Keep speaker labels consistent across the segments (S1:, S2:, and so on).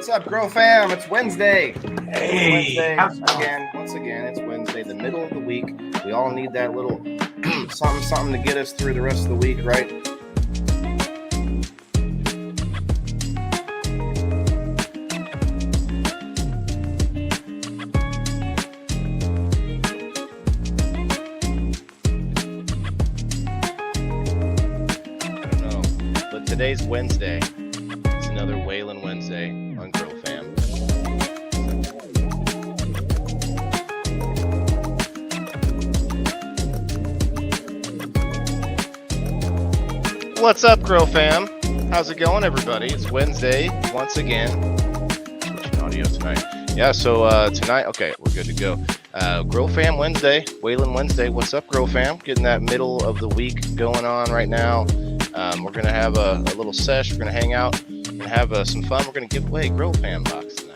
S1: What's up, Grow Fam? It's Wednesday.
S2: Hey,
S1: Once again, it's Wednesday, the middle of the week. We all need that little something to get us through the rest of the week, right? I don't know, but today's Wednesday. It's another Whalen Wednesday on Grow Fam. What's up, Grow Fam? How's it going, everybody? It's Wednesday once again. Switching audio tonight. Yeah, so tonight, okay, we're good to go. Grow Fam Wednesday, Whalen Wednesday. What's up, Grow Fam? Getting that middle of the week going on right now. We're going to have a little sesh. We're going to hang out and have some fun. We're going to give away Grow Fam box tonight.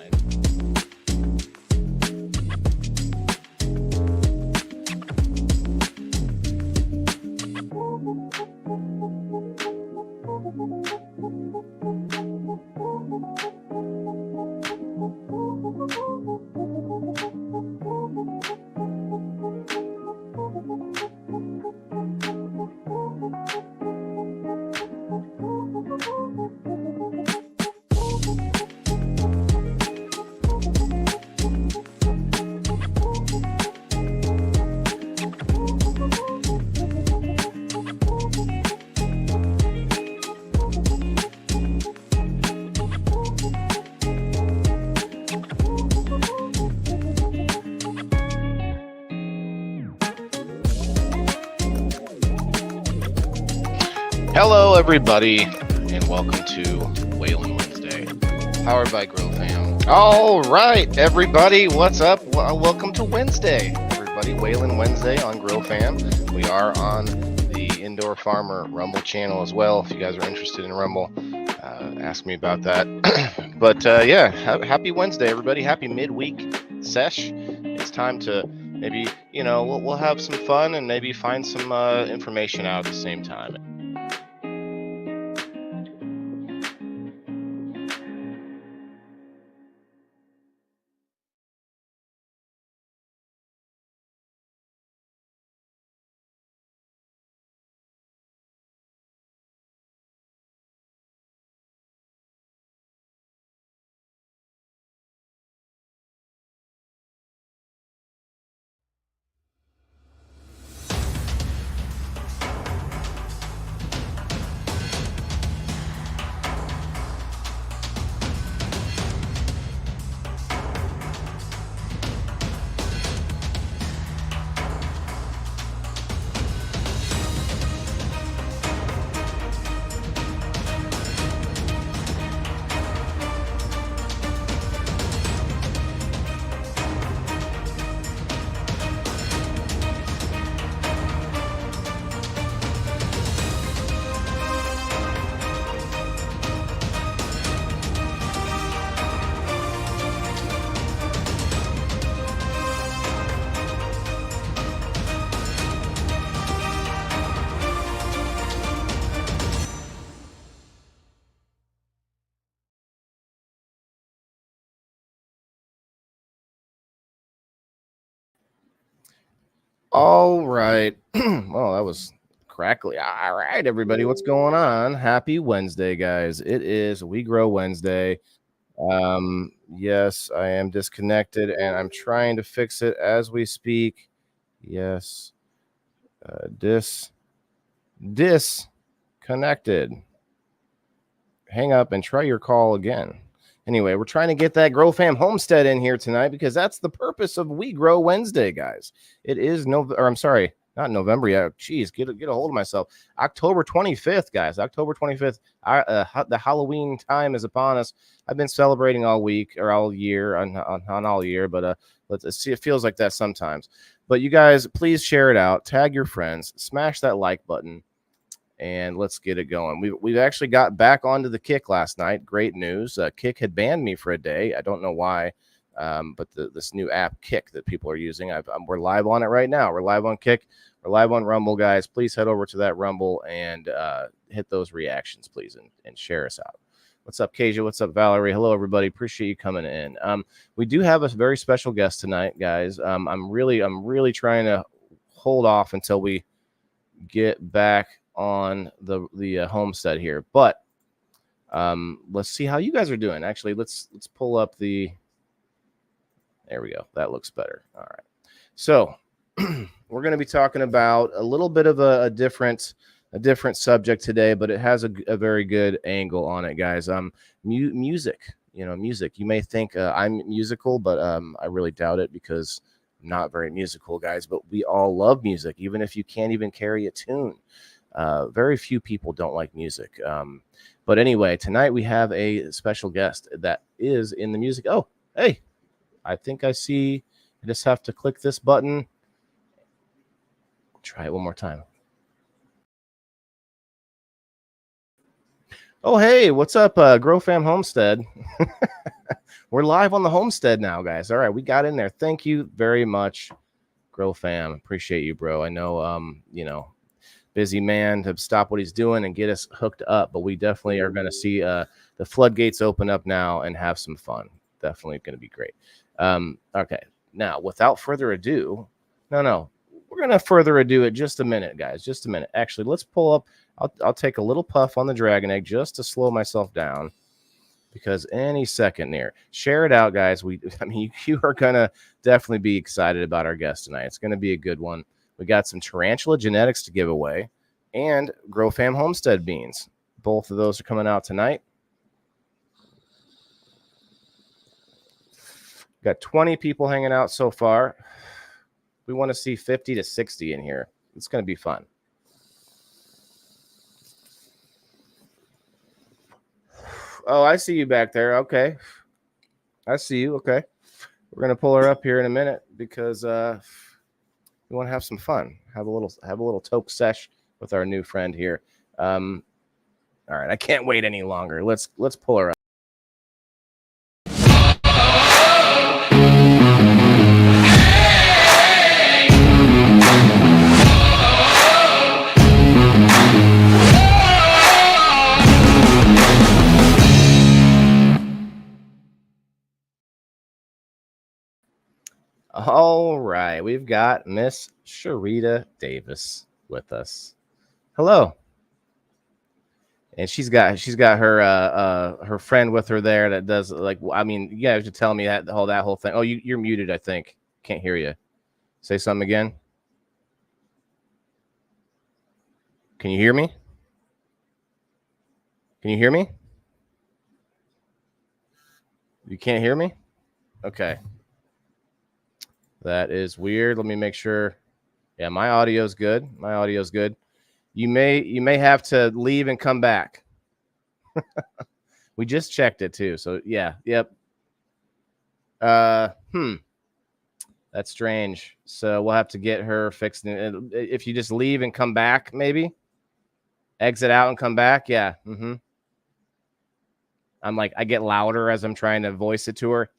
S1: Hello, everybody, and welcome to Whalen Wednesday, powered by Grow Fam. All right, everybody, what's up? Welcome to Wednesday, everybody. Whalen Wednesday on Grow Fam. We are on the Indoor Farmer Rumble channel as well. If you guys are interested in Rumble, ask me about that. But yeah, happy Wednesday, everybody. Happy midweek sesh. It's time to maybe, we'll have some fun and maybe find some information out at the same time. All right. Well, that was crackly. All right, everybody, what's going on? Happy Wednesday, guys. It is We Grow Wednesday. Yes, I am disconnected, and I'm trying to fix it as we speak. Yes. Disconnected. Hang up and try your call again. Anyway, we're trying to get that Grow Fam Homestead in here tonight because that's the purpose of We Grow Wednesday, guys. It is not November yet. Jeez, get a hold of myself. October 25th, guys. October 25th. The Halloween time is upon us. I've been celebrating all week or all year on all year, but let's see. It feels like that sometimes. But you guys, please share it out. Tag your friends. Smash that like button. And let's get it going. We've actually got back onto the Kick last night. Great news. Kick had banned me for a day. I don't know why, but this new app Kick that people are using, we're live on it right now. We're live on Kick. We're live on Rumble, guys. Please head over to that Rumble and hit those reactions, please, and share us out. What's up, Kasia? What's up, Valerie? Hello, everybody. Appreciate you coming in. We do have a very special guest tonight, guys. I'm really trying to hold off until we get back on the homestead here, but let's see how you guys are doing. Actually, let's pull up the. There we go. That looks better. All right. So we're going to be talking about a little bit of a different subject today, but it has a very good angle on it, guys. Music. Music. You may think I'm musical, but I really doubt it because I'm not very musical, guys. But we all love music, even if you can't even carry a tune. Very few people don't like music. But anyway, tonight we have a special guest that is in the music. Oh, hey, I think I see. I just have to click this button. Try it one more time. Oh, hey, what's up, Grow Fam Homestead? We're live on the homestead now, guys. All right, we got in there. Thank you very much, Grow Fam. Appreciate you, bro. I know, busy man to stop what he's doing and get us hooked up, but we definitely are going to see the floodgates open up now and have some fun. Definitely going to be great. Okay, now without further ado, no, we're going to further ado it just a minute, guys. Just a minute. Actually, let's pull up. I'll take a little puff on the dragon egg just to slow myself down, because any second near. Share it out, guys. You are gonna definitely be excited about our guest tonight. It's gonna be a good one. We got some Tarantula Genetics to give away, and Grow Fam Homestead beans. Both of those are coming out tonight. Got 20 people hanging out so far. We want to see 50 to 60 in here. It's gonna be fun. Oh, I see you back there. Okay. I see you. Okay. We're going to pull her up here in a minute because we want to have some fun. Have a little toke sesh with our new friend here. All right. I can't wait any longer. Let's pull her up. All right, we've got Miss Sharita Davis with us. Hello. And she's got her friend with her there that does, like, I mean, you guys should tell me that whole thing. Oh, you're muted, I think. Can't hear you. Say something again. Can you hear me? Can you hear me? You can't hear me? Okay. That is weird. Let me make sure. Yeah, my audio's good. My audio's good. You may have to leave and come back. We just checked it too. So yeah, yep. That's strange. So we'll have to get her fixed. If you just leave and come back, maybe exit out and come back. Yeah. I'm like, I get louder as I'm trying to voice it to her.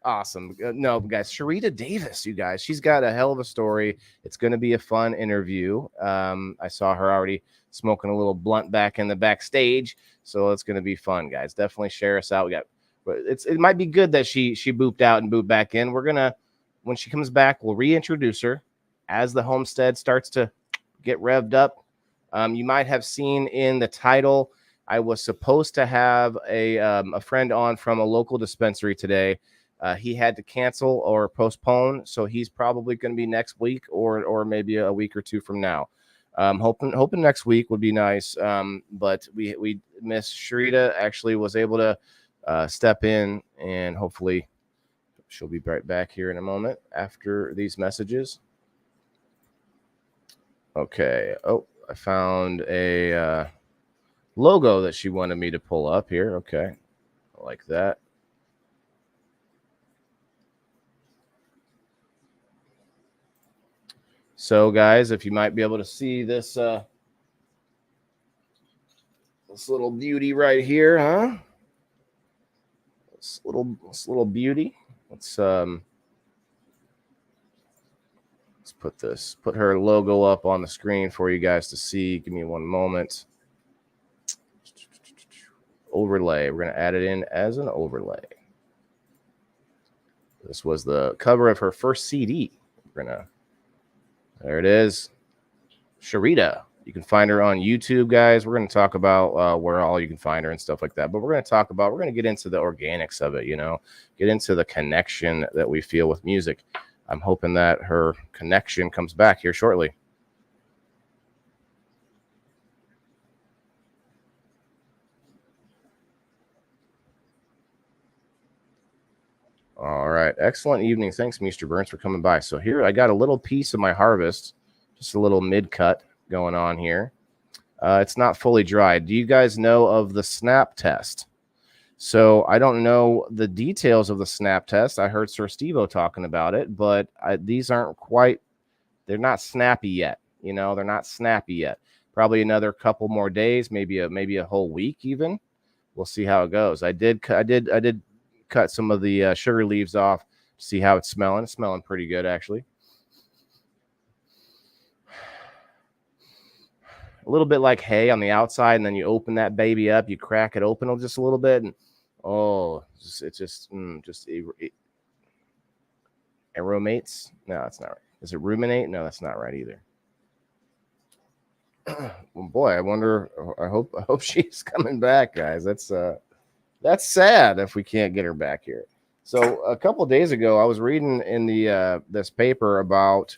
S1: Awesome. No, guys, Sharita Davis, you guys, she's got a hell of a story. It's going to be a fun interview. I saw her already smoking a little blunt back in the backstage, so it's going to be fun, guys. Definitely share us out. It might be good that she booped out and booped back in. We're gonna, when she comes back, we'll reintroduce her as the homestead starts to get revved up. You might have seen in the title, I was supposed to have a friend on from a local dispensary today. He had to cancel or postpone, so he's probably going to be next week or maybe a week or two from now. Hoping next week would be nice. But we Miss Sharita actually was able to step in, and hopefully she'll be right back here in a moment after these messages. Okay. Oh, I found a logo that she wanted me to pull up here. Okay, like that. So, guys, if you might be able to see this this little beauty right here, huh? This little beauty. Let's put her logo up on the screen for you guys to see. Give me one moment. Overlay. We're going to add it in as an overlay. This was the cover of her first CD. There it is. Sharita. You can find her on YouTube, guys. We're going to talk about where all you can find her and stuff like that. But we're going to get into the organics of it, get into the connection that we feel with music. I'm hoping that her connection comes back here shortly. All right. Excellent evening. Thanks, Mr. Burns, for coming by. So here I got a little piece of my harvest, just a little mid-cut going on here. It's not fully dried. Do you guys know of the snap test? So I don't know the details of the snap test. I heard Sir Steve-O talking about it, but these aren't quite, they're not snappy yet. They're not snappy yet. Probably another couple more days, maybe a whole week even. We'll see how it goes. I did cut some of the sugar leaves off to see how it's smelling. It's smelling pretty good, actually. A little bit like hay on the outside, and then you open that baby up, you crack it open just a little bit, and it aromates. No, that's not right. Is it ruminate? No, that's not right either. Well, boy, I wonder. I hope she's coming back, guys. That's sad if we can't get her back here. So a couple of days ago, I was reading in the this paper about.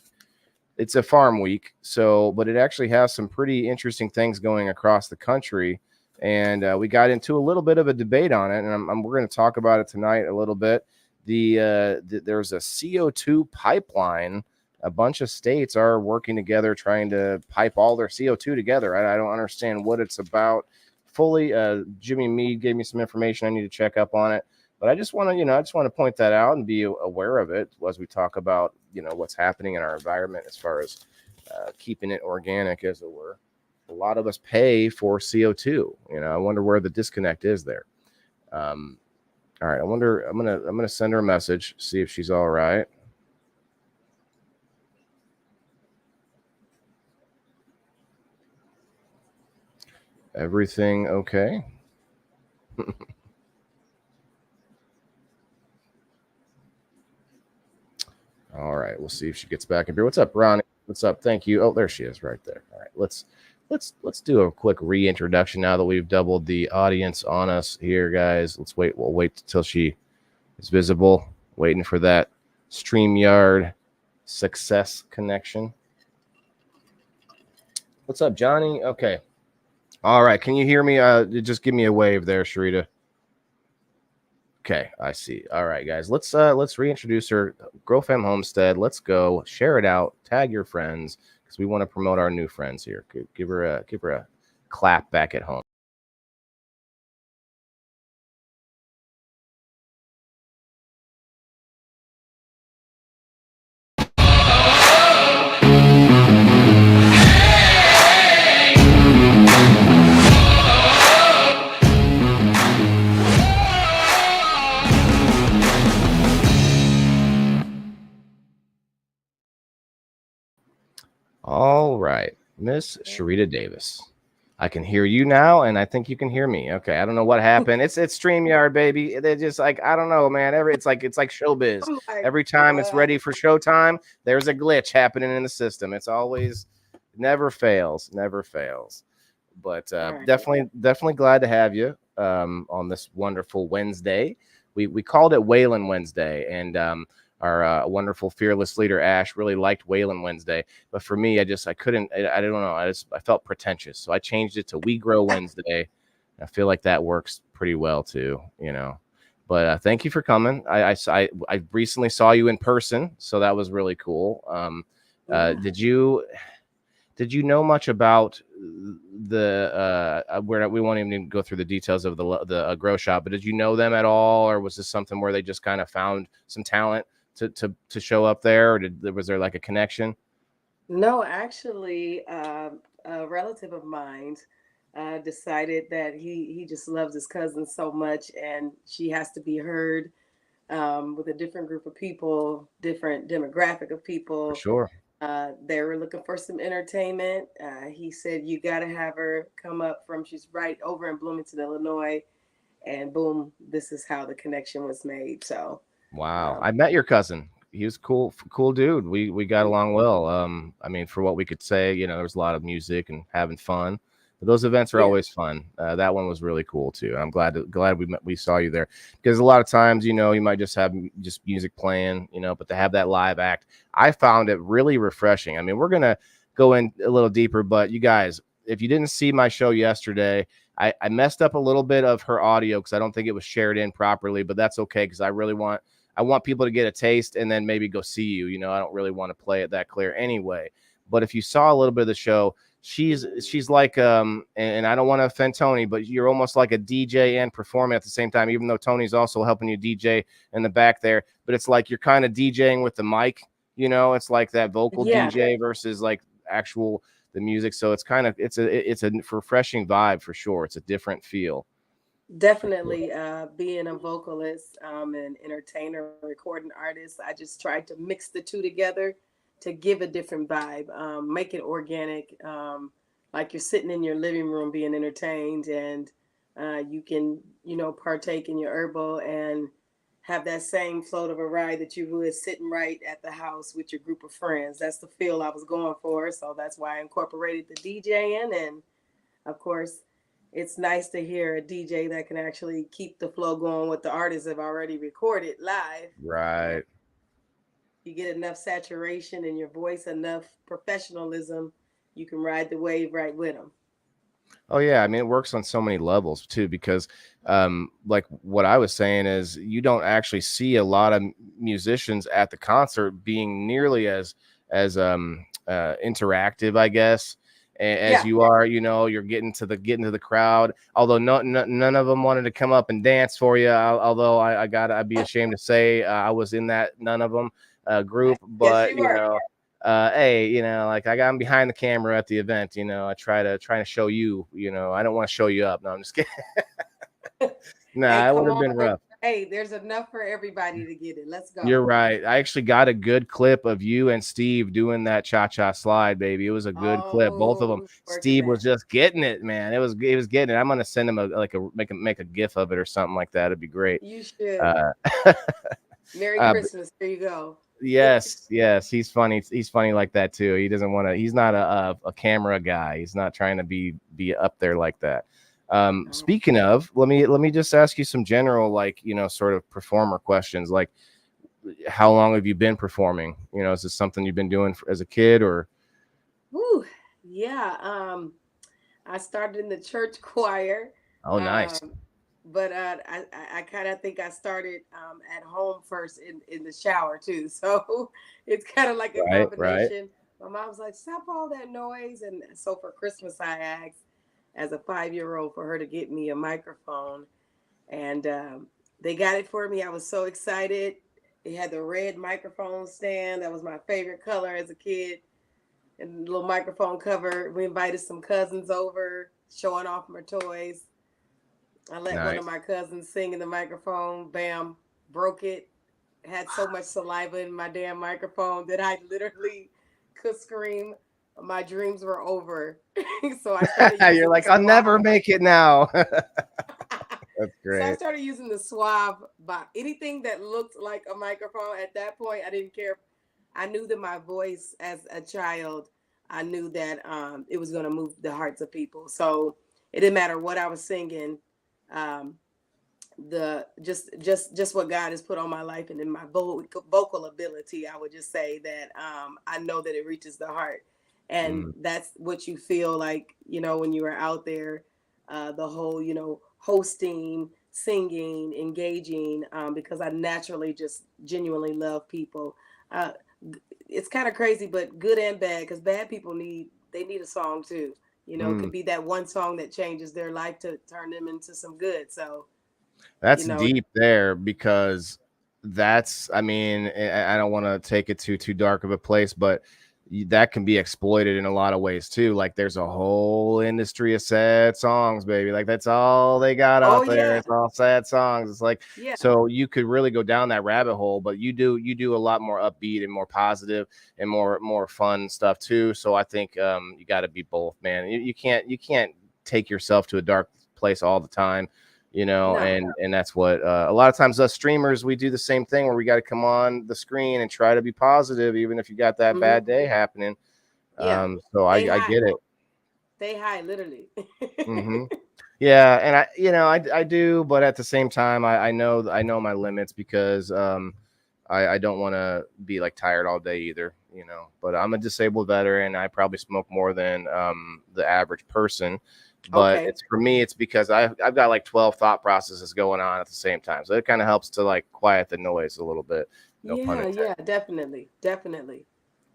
S1: It's a farm week, but it actually has some pretty interesting things going across the country, and we got into a little bit of a debate on it, and we're going to talk about it tonight a little bit. There's a CO2 pipeline. A bunch of states are working together trying to pipe all their CO2 together. I don't understand what it's about fully. Jimmy Mead gave me some information. I need to check up on it. But I just want to point that out and be aware of it as we talk about, what's happening in our environment as far as keeping it organic, as it were. A lot of us pay for CO2. I wonder where the disconnect is there. All right. I'm gonna send her a message, see if she's all right. Everything okay? All right, we'll see if she gets back in here. What's up, Ronnie? What's up? Thank you. Oh, there she is, right there. All right, let's do a quick reintroduction now that we've doubled the audience on us here, guys. Let's wait. We'll wait till she is visible. Waiting for that StreamYard success connection. What's up, Johnny? Okay. All right. Can you hear me? Just give me a wave there, Sharita. Okay, I see. All right, guys. Let's reintroduce her. Grow Fam Homestead. Let's go. Share it out. Tag your friends because we want to promote our new friends here. Give her a clap back at home. All right, Miss Sharita Davis. I can hear you now, and I think you can hear me. Okay, I don't know what happened. It's StreamYard, baby. They're just like, I don't know, man. It's like showbiz. Oh every time God. It's ready for showtime, there's a glitch happening in the system. It's always never fails. But right. definitely glad to have you on this wonderful Wednesday. We called it Whalen Wednesday, and our wonderful fearless leader Ash really liked Whalen Wednesday, but for me, I couldn't. I don't know. I felt pretentious, so I changed it to We Grow Wednesday. I feel like that works pretty well too, But thank you for coming. I recently saw you in person, so that was really cool. Did you know much about the we won't even go through the details of the grow shop, but did you know them at all, or was this something where they just kind of found some talent to show up there, or was there like a connection?
S2: No, actually, a relative of mine decided that he just loves his cousin so much, and she has to be heard with a different group of people, different demographic of people.
S1: For sure.
S2: They were looking for some entertainment. He said, "You got to have her come up from." She's right over in Bloomington, Illinois, and boom, this is how the connection was made. So,
S1: Wow.
S2: um,
S1: I met your cousin. He was cool dude. We got along well. I mean, for what we could say, there was a lot of music and having fun. But those events are
S2: yeah,
S1: always fun. That one was really cool too. I'm glad we saw you there, because a lot of times, you might just have just music playing, but to have that live act, I found it really refreshing. I mean, we're gonna go in a little deeper, but you guys, if you didn't see my show yesterday, I messed up a little bit of her audio because I don't think it was shared in properly, but that's okay because I want people to get a taste and then maybe go see you. I don't really want to play it that clear anyway. But if you saw a little bit of the show, she's like and I don't want to offend Tony, but you're almost like a DJ and performing at the same time, even though Tony's also helping you DJ in the back there. But it's like you're kind of DJing with the mic, it's like that vocal
S2: yeah,
S1: DJ versus like actual the music. So it's a refreshing vibe for sure. It's a different feel for sure.
S2: definitely. Being a vocalist, an entertainer, recording artist, I just tried to mix the two together to give a different vibe, make it organic, like you're sitting in your living room being entertained, and you can, partake in your herbal and have that same float of a ride that you would sitting right at the house with your group of friends. That's the feel I was going for, so that's why I incorporated the DJing, and of course, it's nice to hear a DJ that can actually keep the flow going what the artists have already recorded live. And
S1: Right.
S2: you get enough saturation in your voice, enough professionalism, you can ride the wave right with them.
S1: Oh yeah, I mean it works on so many levels too, because like what I was saying is you don't actually see a lot of musicians at the concert being nearly as interactive, I guess, as
S2: Yeah.
S1: you are. You're getting to the crowd. Although none of them wanted to come up and dance for you. Although I'd be ashamed to say I was in that none of them group,
S2: Yes,
S1: but
S2: you are.
S1: hey, like I'm behind the camera at the event, I try to show you, I don't want to show you up. No, I'm just kidding.
S2: Hey,
S1: Nah, it would
S2: come
S1: have
S2: on.
S1: been rough.
S2: Hey, there's enough for everybody to get it. Let's
S1: You're
S2: go.
S1: right. I actually got a good clip of you and Steve doing that cha-cha slide, baby. It was a good clip. Both of
S2: Oh,
S1: them.
S2: we working
S1: Steve was
S2: that.
S1: just getting it, man. It was getting it. I'm gonna send him make a gif of it or something like that. It'd be great.
S2: You should.
S1: Uh,
S2: Merry
S1: uh,
S2: Christmas. There you go.
S1: Yes, he's funny. He's funny like that too. He doesn't want to. He's not a camera guy. He's not trying to be up there like that. Speaking of, let me just ask you some general, like, sort of performer questions. Like, how long have you been performing? Is this something you've been doing as a kid or?
S2: Woo. Yeah. I started in the church choir.
S1: Oh, nice.
S2: Um, but I kind of think I started at home first in the shower too. So it's kind of like a
S1: Right, right.
S2: combination. My mom's like, stop all that noise. And so for Christmas, I asked as a 5-year old for her to get me a microphone. And they got it for me. I was so excited. It had the red microphone stand. That was my favorite color as a kid, and little microphone cover. We invited some cousins over, showing off my toys. I let one of
S1: Nice.
S2: my cousins sing in the microphone. Bam, broke it. Had so much saliva in my damn microphone that I literally could scream. My dreams were over. So I started
S1: You're
S2: using the
S1: like, I'll never
S2: swab.
S1: make it now. That's
S2: So I
S1: great.
S2: started using the swab by anything that looked like a microphone. At that point, I didn't care. I knew that my voice as a child, I knew that it was going to move the hearts of people. So it didn't matter what I was singing. Um, the just what God has put on my life and in my vocal ability, I would just say that I know that it reaches the heart, and
S1: Mm.
S2: that's what you feel like, when you are out there, the whole, hosting, singing, engaging, because I naturally just genuinely love people. uh, it's kind of crazy, but good and bad, because bad people need a song too. It
S1: Mm.
S2: could be that one song that changes their life to turn them into some good. So you
S1: That's
S2: know
S1: deep there, because I mean, I don't want to take it to too dark of a place, but that can be exploited in a lot of ways too. Like there's a whole industry of sad songs, baby. Like that's all they got
S2: Oh
S1: out there.
S2: yeah,
S1: It's all sad songs. It's like,
S2: yeah.
S1: so you could really go down that rabbit hole, but you do a lot more upbeat and more positive and more fun stuff too. So I think you got to be both, man. You can't take yourself to a dark place all the time,
S2: No.
S1: and that's what a lot of times us streamers, we do the same thing where we got to come on the screen and try to be positive even if you got that
S2: Hmm.
S1: bad day happening.
S2: Yeah.
S1: So I,
S2: Stay
S1: I
S2: high.
S1: get it.
S2: Stay high, literally.
S1: Hmm. Yeah, and I do, but at the same time I know my limits because I don't want to be like tired all day either, but I'm a disabled veteran. I probably smoke more than the average person, but
S2: Okay.
S1: it's for me, it's because I've got like 12 thought processes going on at the same time. So it kind of helps to like quiet the noise a little bit. No pun
S2: Yeah,
S1: intended.
S2: yeah, definitely. Definitely.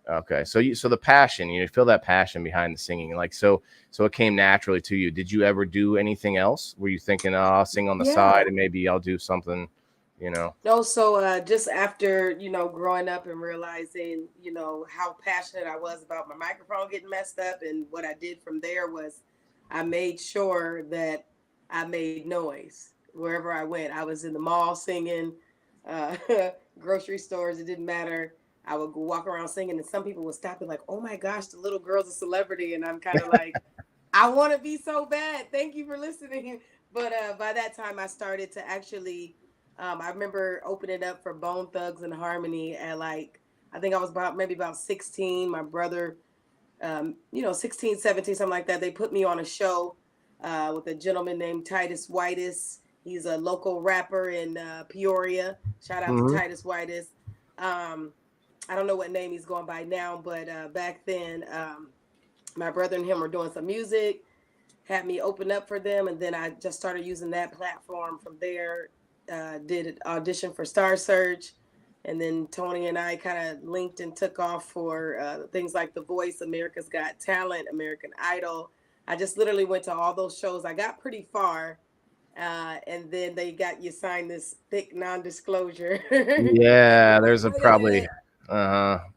S1: Okay. So the passion, you feel that passion behind the singing. Like so it came naturally to you. Did you ever do anything else? Were you thinking, oh, I'll sing on the
S2: Yeah.
S1: side and maybe I'll do something,
S2: No, so just after, growing up and realizing, how passionate I was about my microphone getting messed up, and what I did from there was I made sure that I made noise wherever I went. I was in the mall singing, uh, grocery stores, it didn't matter. I would go walk around singing, and some people would stop and like, "Oh my gosh, the little girl's a celebrity," and I'm kind of like, "I want to be so bad. Thank you for listening." But by that time, I started to actually I remember opening up for Bone Thugs and Harmony at like, I think I was maybe about 16. My brother, 16, 17, something like that. They put me on a show with a gentleman named Titus Whitus. He's a local rapper in Peoria. Shout out to
S1: hmm
S2: Titus Whitus. Um, I don't know what name he's going by now, but back then, my brother and him were doing some music, had me open up for them, and then I just started using that platform from there. Did an audition for Star Search, and then Tony and I kind of linked and took off for things like The Voice, America's Got Talent, American Idol. I just literally went to all those shows. I got pretty far, and then they got you signed this thick non-disclosure, and they're
S1: Yeah,
S2: like,
S1: there's a
S2: "Wait a
S1: probably
S2: minute."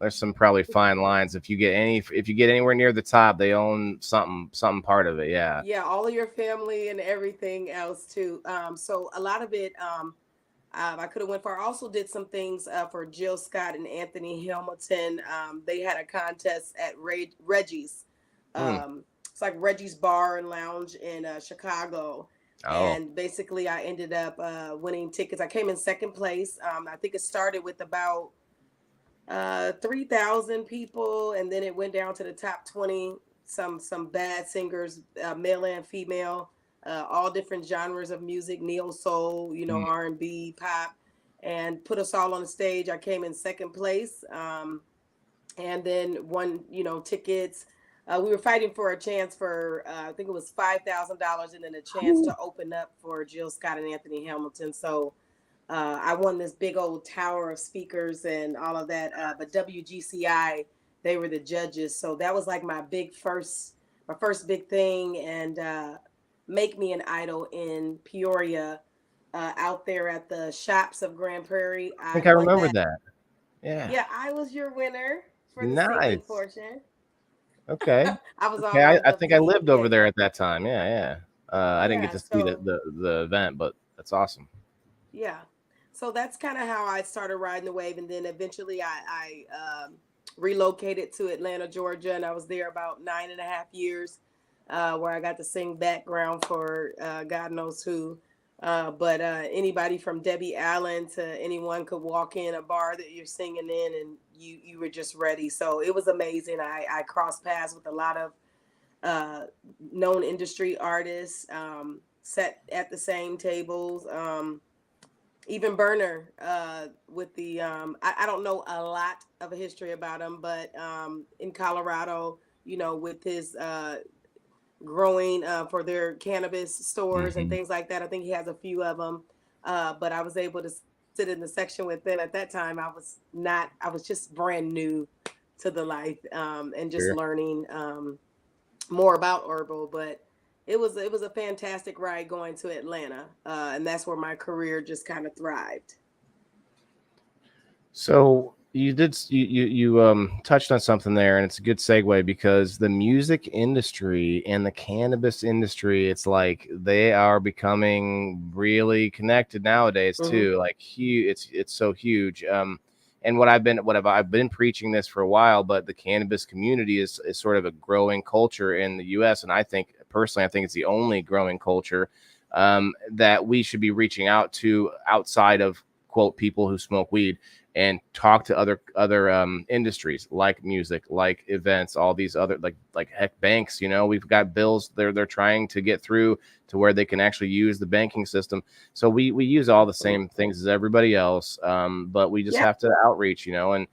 S1: there's some probably fine lines. If you get anywhere near the top, they own something part of it. Yeah.
S2: Yeah, all of your family and everything else too. So a lot of it, I could have went for. I also did some things for Jill Scott and Anthony Hamilton. They had a contest at Reggie's.
S1: Hmm.
S2: It's like Reggie's Bar and Lounge in Chicago.
S1: Oh.
S2: And basically, I ended up winning tickets. I came in second place. I think it started with about 3,000 people, and then it went down to the top 20. Some bad singers, male and female, all different genres of music, neo soul,
S1: Mm.
S2: R&B, pop, and put us all on the stage. I came in second place, and then won, tickets. We were fighting for a chance for I think it was $5,000, and then a chance
S1: Whew.
S2: to open up for Jill Scott and Anthony Hamilton. So I won this big old tower of speakers and all of that. But WGCI, they were the judges, so that was like my first big thing, and make me an idol in Peoria, out there at the shops of Grand Prairie.
S1: I
S2: I
S1: think I
S2: won
S1: remember
S2: that.
S1: that. Yeah.
S2: Yeah, I was your winner for the singing
S1: Nice.
S2: portion.
S1: Okay.
S2: I was
S1: Okay.
S2: all
S1: I,
S2: on
S1: I
S2: the
S1: think I
S2: fleet.
S1: lived over
S2: Yeah,
S1: there at that time. Yeah, yeah. I didn't get
S2: yeah.
S1: to see the,
S2: So
S1: the the event, but that's awesome.
S2: yeah. So that's kind of how I started riding the wave. And then eventually I relocated to Atlanta, Georgia. And I was there about 9.5 years, where I got to sing background for God knows who. But anybody from Debbie Allen to anyone could walk in a bar that you're singing in, and you were just ready. So it was amazing. I crossed paths with a lot of uh, known industry artists, sat at the same tables. Even Burner, with the I don't know a lot of a history about him, but in Colorado, with his growing for their cannabis stores and
S1: Hmm.
S2: things like that. I think he has a few of them. But I was able to sit in the section with them. At that time, I was just brand new to the life, and just
S1: Sure.
S2: learning more about herbal. But it was a fantastic ride going to Atlanta, and that's where my career just kind of thrived.
S1: So You touched on something there, and it's a good segue because the music industry and the cannabis industry, it's like they are becoming really connected nowadays
S2: Hmm.
S1: too. Like huge, it's so huge. And I've been preaching this for a while, but the cannabis community is sort of a growing culture in the U.S. And I think personally, I think it's the only growing culture that we should be reaching out to outside of quote people who smoke weed and talk to other industries like music, like events, all these other like heck banks. You know, we've got bills they're trying to get through to where they can actually use the banking system. So we use all the same things as everybody else, but we just
S2: Yeah.
S1: have to outreach, you know, and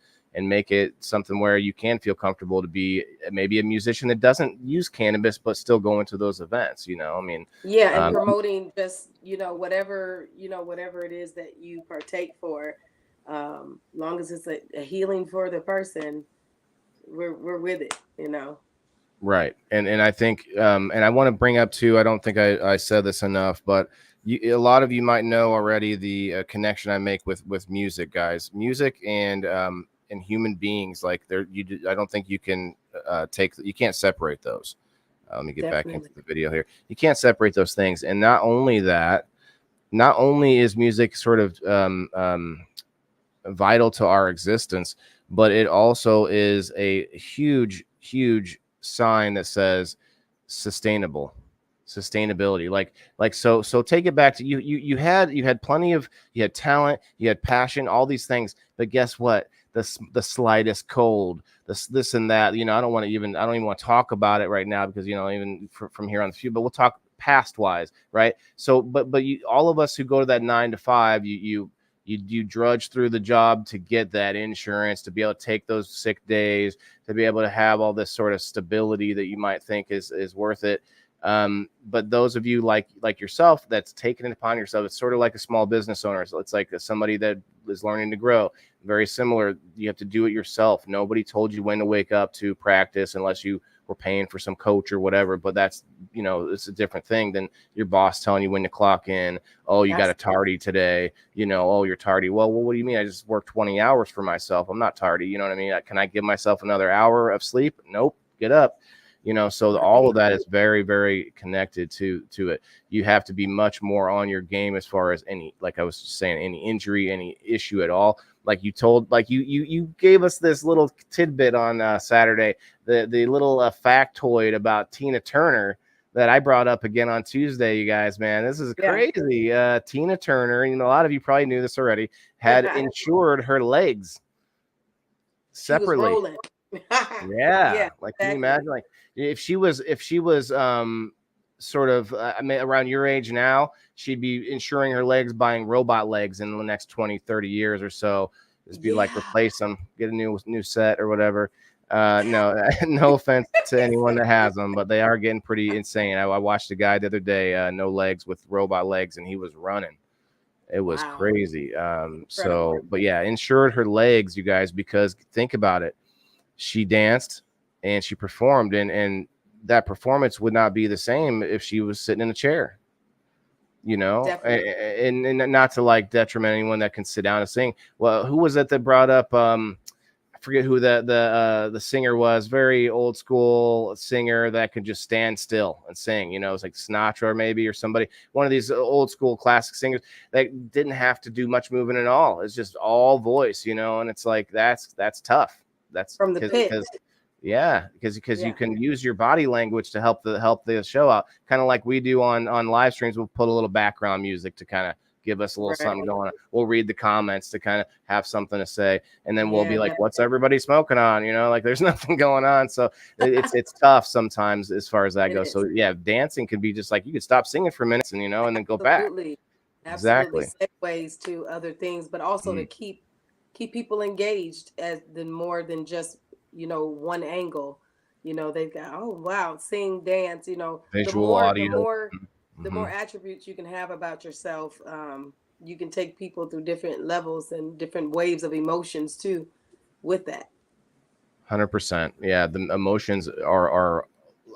S1: make it something where you can feel comfortable to be maybe a musician that doesn't use cannabis but still go into those events. You know, I mean,
S2: Yeah, and
S1: um,
S2: promoting just, whatever it is that you partake for, long as it's a healing for the person, we're with it.
S1: right. And I think and I want to bring up too, I don't think I said this enough, but a lot of you might know already the connection I make with music, guys. Music and human beings, like I don't think you can you can't separate those. Let me get back into
S2: Definitely.
S1: the video here. You can't separate those things. And not only that, not only is music sort of vital to our existence, but it also is a huge sign that says sustainability. So take it back to you had plenty of, you had talent, you had passion, all these things, but guess what? The slightest cold, this and that, I don't even want to talk about it right now because even from here on the few, but we'll talk past wise, right? So but all of us who go to that 9 to 5, you drudge through the job to get that insurance, to be able to take those sick days, to be able to have all this sort of stability that you might think is worth it. But those of you like yourself that's taken it upon yourself, it's sort of like a small business owner. So it's like somebody that is learning to grow. Very similar. You have to do it yourself. Nobody told you when to wake up to practice unless you were paying for some coach or whatever. But that's, it's a different thing than your boss telling you when to clock in. Oh, you got a
S2: Absolutely.
S1: tardy today. Oh, you're tardy. Well, what do you mean? I just worked 20 hours for myself. I'm not tardy. You know what I mean? Can I give myself another hour of sleep? Nope. Get up. So all
S2: Right.
S1: of that is very, very connected to it. You have to be much more on your game as far as any, like I was saying, any injury, any issue at all. Like you gave us this little tidbit on Saturday, the little factoid about Tina Turner that I brought up again on Tuesday. You guys, man, this is
S2: Yeah.
S1: crazy. Tina Turner, a lot of you probably knew this already, had insured her legs
S2: She was
S1: separately.
S2: rolling.
S1: Yeah,
S2: Yeah,
S1: like can you
S2: exactly.
S1: imagine, like if she was sort of I mean around your age now, she'd be insuring her legs, buying robot legs in the next 20-30 years or so. Just be like,
S2: Yeah.
S1: replace them, get a new set or whatever. No, no offense to anyone that has them, but they are getting pretty insane. I watched a guy the other day, no legs with robot legs, and he was running. It was
S2: Wow.
S1: crazy.
S2: Incredible.
S1: But yeah, insured her legs, you guys, because think about it. She danced and she performed, and that performance would not be the same if she was sitting in a chair,
S2: Definitely.
S1: and not to like detriment anyone that can sit down and sing. Well, who was it that brought up I forget who the singer was, very old school singer that could just stand still and sing. It's like Sinatra maybe, or somebody, one of these old school classic singers that didn't have to do much moving at all. It's just all voice, and it's like that's tough. That's
S2: From the pit.
S1: because yeah, because you
S2: Yeah.
S1: can use your body language to help the show out, kind of like we do on live streams. We'll put a little background music to kind of give us a little something
S2: Right.
S1: going on. We'll read the comments to kind of have something to say, and then we'll
S2: Yeah,
S1: be like,
S2: definitely.
S1: "What's everybody smoking on?" Like there's nothing going on. So it's tough sometimes as far as that
S2: It
S1: goes.
S2: is.
S1: So yeah, dancing could be just like you could stop singing for minutes and then go back.
S2: Absolutely. Absolutely.
S1: Exactly.
S2: Segues to other things, but also to
S1: Mm.
S2: keep people engaged as than more than just, one angle. They've got, oh wow, sing, dance, the
S1: Visual,
S2: more the
S1: audio.
S2: more the
S1: Mm-hmm.
S2: more attributes you can have about yourself, you can take people through different levels and different waves of emotions too with that.
S1: 100%. Yeah, the emotions are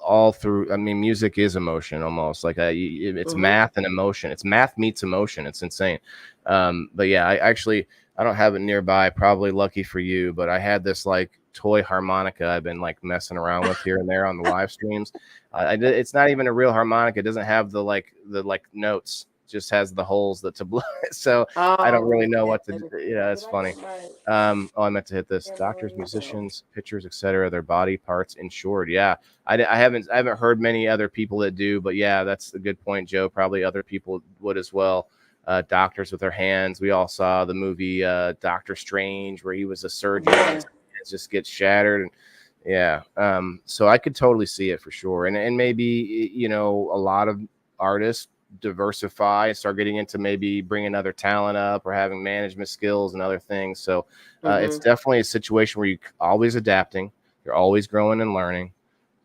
S1: all through. I mean, music is emotion almost like it's
S2: Hmm.
S1: math and emotion. It's math meets emotion. It's insane. But yeah, I actually I don't have it nearby. Probably lucky for you, but I had this like toy harmonica I've been like messing around with here and there on the live streams. It's not even a real harmonica. It doesn't have the notes. It just has the holes that to blow. So I don't really
S2: Oh,
S1: know what to
S2: okay.
S1: do. Yeah, it's
S2: Did I
S1: funny.
S2: get my
S1: Oh, I meant to hit this. Doctors,
S2: memory? No.
S1: musicians, pitchers, etc. Their body parts insured. Yeah, I haven't heard many other people that do, but yeah, that's a good point, Joe. Probably other people would as well. Doctors with their hands. We all saw the movie Doctor Strange, where he was a surgeon and
S2: Yeah.
S1: his hands just get shattered. And yeah, so I could totally see it for sure. And maybe a lot of artists diversify, start getting into maybe bringing other talent up or having management skills and other things. So it's
S2: Mm-hmm.
S1: definitely a situation where you're always adapting, you're always growing and learning.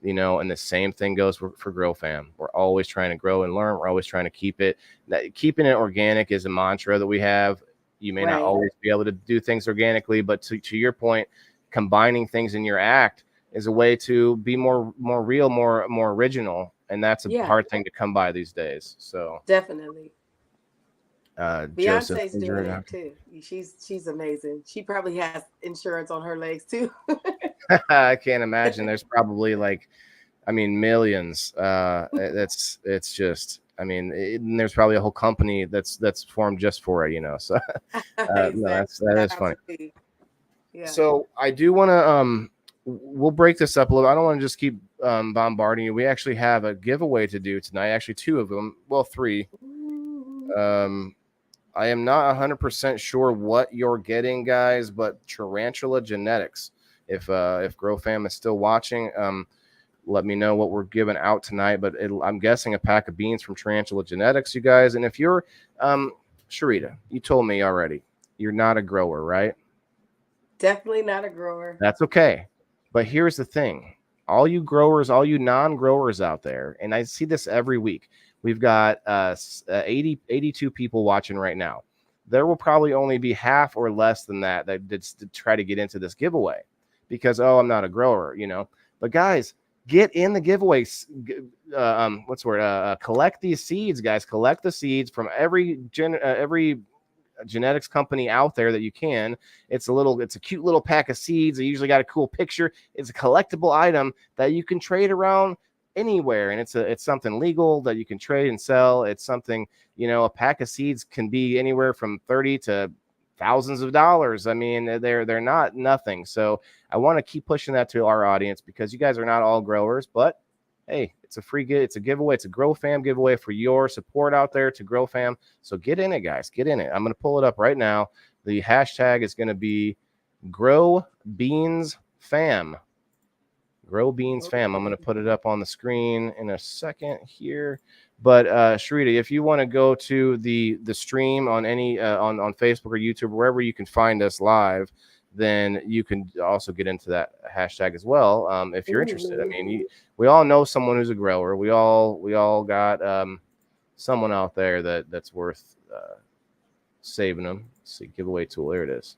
S1: And the same thing goes for Grow Fam. We're always trying to grow and learn. We're always trying to keeping it organic is a mantra that we have. You may not
S2: Right.
S1: always be able to do things organically, but to your point, combining things in your act is a way to be more real, more original, and that's a
S2: Yeah.
S1: hard thing to come by these days. So,
S2: Definitely.
S1: Joseph,
S2: Beyonce's doing it too. She's amazing. She probably has insurance on her legs too.
S1: I can't imagine. There's probably like, I mean, millions. It's just, I mean, and there's probably a whole company that's formed just for it. So, no,
S2: Exactly.
S1: that is
S2: Got
S1: funny.
S2: to be. Yeah.
S1: So I do want to we'll break this up a little. I don't want to just keep bombarding you. We actually have a giveaway to do tonight. Actually, two of them. Well, three.
S2: Ooh.
S1: Um, I am not 100% sure what you're getting, guys, but Tarantula Genetics. If GrowFam is still watching, let me know what we're giving out tonight. But I'm guessing a pack of beans from Tarantula Genetics, you guys. And if you're Sharita, you told me already, you're not a grower, right?
S2: Definitely not a grower.
S1: That's okay. But here's the thing. All you growers, all you non-growers out there, and I see this every week. We've got 82 people watching right now. There will probably only be half or less than that to try to get into this giveaway because, oh, I'm not a grower. But guys, get in the giveaways. What's the word? Collect these seeds, guys. Collect the seeds from every genetics company out there that you can. It's a cute little pack of seeds. They usually got a cool picture. It's a collectible item that you can trade around anywhere, and it's something legal that you can trade and sell. It's something, a pack of seeds can be anywhere from 30 to thousands of dollars. I mean, they're not nothing. So I want to keep pushing that to our audience because you guys are not all growers, but hey, it's a free it's a giveaway. It's a Grow Fam giveaway for your support out there to Grow Fam. So get in it, guys. Get in it. I'm going to pull it up right now. The hashtag is going to be Grow Beans Fam. Grow Beans Fam. I'm going to put it up on the screen in a second here. But Sharita, if you want to go to the stream on any on Facebook or YouTube, wherever you can find us live, then you can also get into that hashtag as well if you're interested. I mean, we all know someone who's a grower. We all got someone out there that's worth saving them. Let's see, giveaway tool. There it is.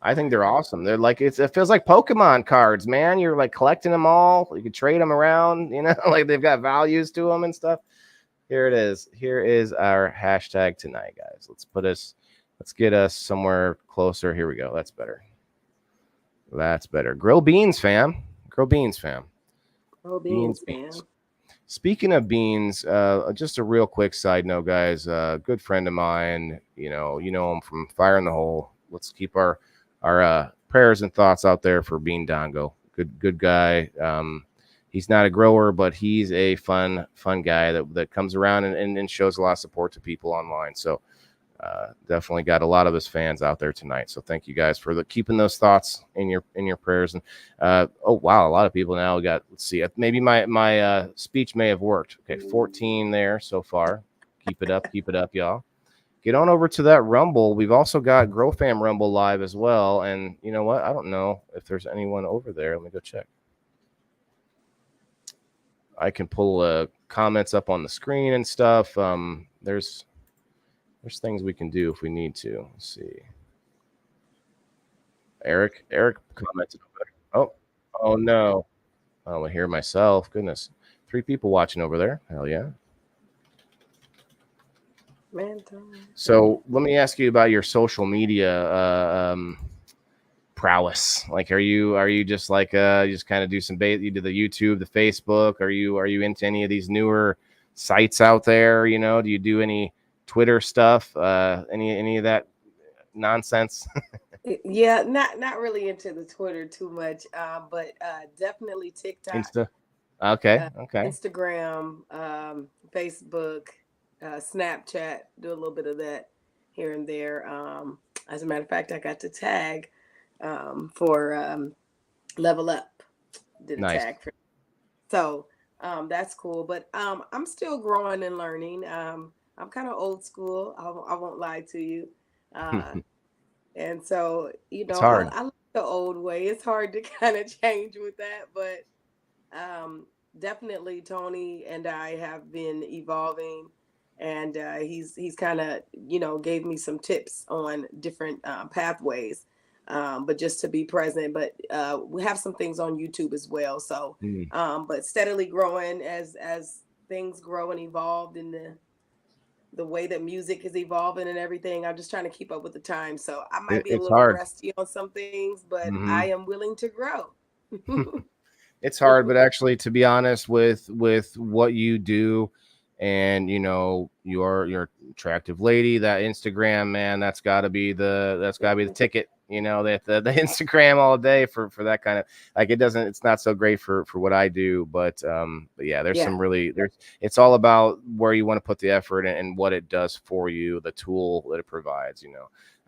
S1: I think they're awesome. They're like it feels like Pokemon cards, man. You're like collecting them all. You can trade them around, like they've got values to them and stuff. Here it is. Here is our hashtag tonight, guys. Let's get us somewhere closer. Here we go. That's better. That's better. Grow beans, fam. Grow beans, fam.
S2: Oh, beans, man.
S1: Speaking of beans, just a real quick side note, guys. Good friend of mine, you know him from Fire in the Hole. Let's keep our prayers and thoughts out there for Bean Dongo. Good guy. He's not a grower, but he's a fun guy that comes around and shows a lot of support to people online. So definitely got a lot of his fans out there tonight. So thank you guys for keeping those thoughts in your prayers. And oh wow, a lot of people now got. Let's see, maybe my speech may have worked. Okay, 14 there so far. Keep it up, y'all. Get on over to that Rumble. We've also got GrowFam Rumble live as well. And you know what? I don't know if there's anyone over there. Let me go check. I can pull comments up on the screen and stuff. There's things we can do if we need to. Let's see. Eric commented over there. Oh no. Oh, I hear myself. Goodness. 3 people watching over there. Hell yeah.
S2: Man, Tony.
S1: So let me ask you about your social media prowess. Like, are you just like you just kind of do some you do the YouTube, the Facebook? Are you into any of these newer sites out there? Do you do any Twitter stuff? Any of that nonsense?
S2: Yeah, not really into the Twitter too much, but definitely TikTok,
S1: Insta. Okay.
S2: uh,
S1: Okay.
S2: Instagram, Facebook, Snapchat. Do a little bit of that here and there. As a matter of fact, I got to tag for Level Up. Did a
S1: Nice.
S2: tag for so that's cool. But I'm still growing and learning. I'm kind of old school. I won't lie to you. Uh, and so,
S1: It's
S2: I,
S1: hard.
S2: I like the old way. It's hard to kind of change with that, but definitely Tony and I have been evolving, and he's kind of gave me some tips on different pathways. But just to be present, but we have some things on YouTube as well. So,
S1: Mm.
S2: but steadily growing as things grow and evolve in the way that music is evolving and everything. I'm just trying to keep up with the time. So I might be a
S1: It's
S2: little
S1: hard.
S2: rusty on some things, but I
S1: Hmm.
S2: am willing to grow.
S1: It's hard, but actually, to be honest, with what you do, and your attractive lady, that Instagram, man, that's got to be the ticket. That the Instagram all day for that kind of, like, it's not so great for what I do, but yeah,
S2: Yeah.
S1: it's all about where you want to put the effort, and what it does for you, the tool that it provides.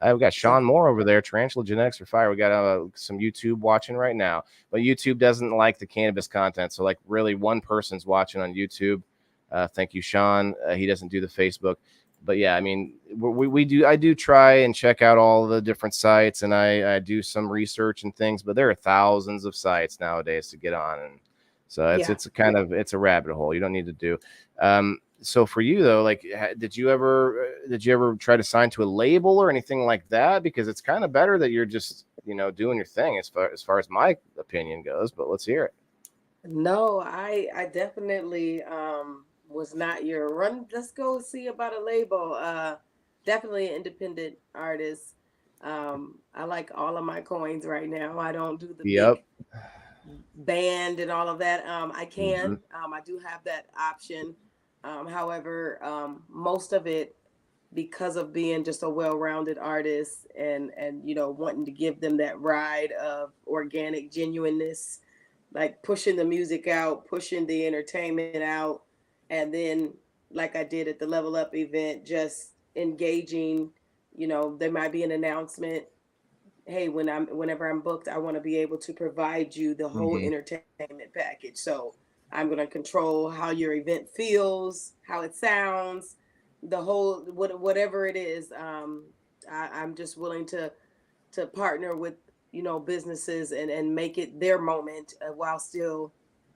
S1: I've got Sean Moore over there, Tarantula Genetics for Fire. We got some YouTube watching right now, but YouTube doesn't like the cannabis content. So, like, really, one person's watching on YouTube. Thank you, Sean. He doesn't do the Facebook, but yeah, I mean, we do. I do try and check out all the different sites, and I do some research and things. But there are thousands of sites nowadays to get on, and so
S2: Yeah.
S1: it's a rabbit hole. You don't need to do. So for you though, like, did you ever try to sign to a label or anything like that? Because it's kind of better that you're just doing your thing, as far as my opinion goes. But let's hear it.
S2: No, I definitely was not your run. Let's go see about a label. Definitely an independent artist. I like all of my coins right now. I don't do the
S1: Yep.
S2: big band and all of that. I
S1: Hmm.
S2: can. I do have that option. However, most of it, because of being just a well-rounded artist and wanting to give them that ride of organic genuineness, like pushing the music out, pushing the entertainment out, and then like I did at the Level Up event, just engaging. There might be an announcement. Hey, whenever I'm booked, I want to be able to provide you the whole
S1: Hmm.
S2: entertainment package. So I'm going to control how your event feels, how it sounds, the whole whatever it is. I'm just willing to partner with businesses and make it their moment, while still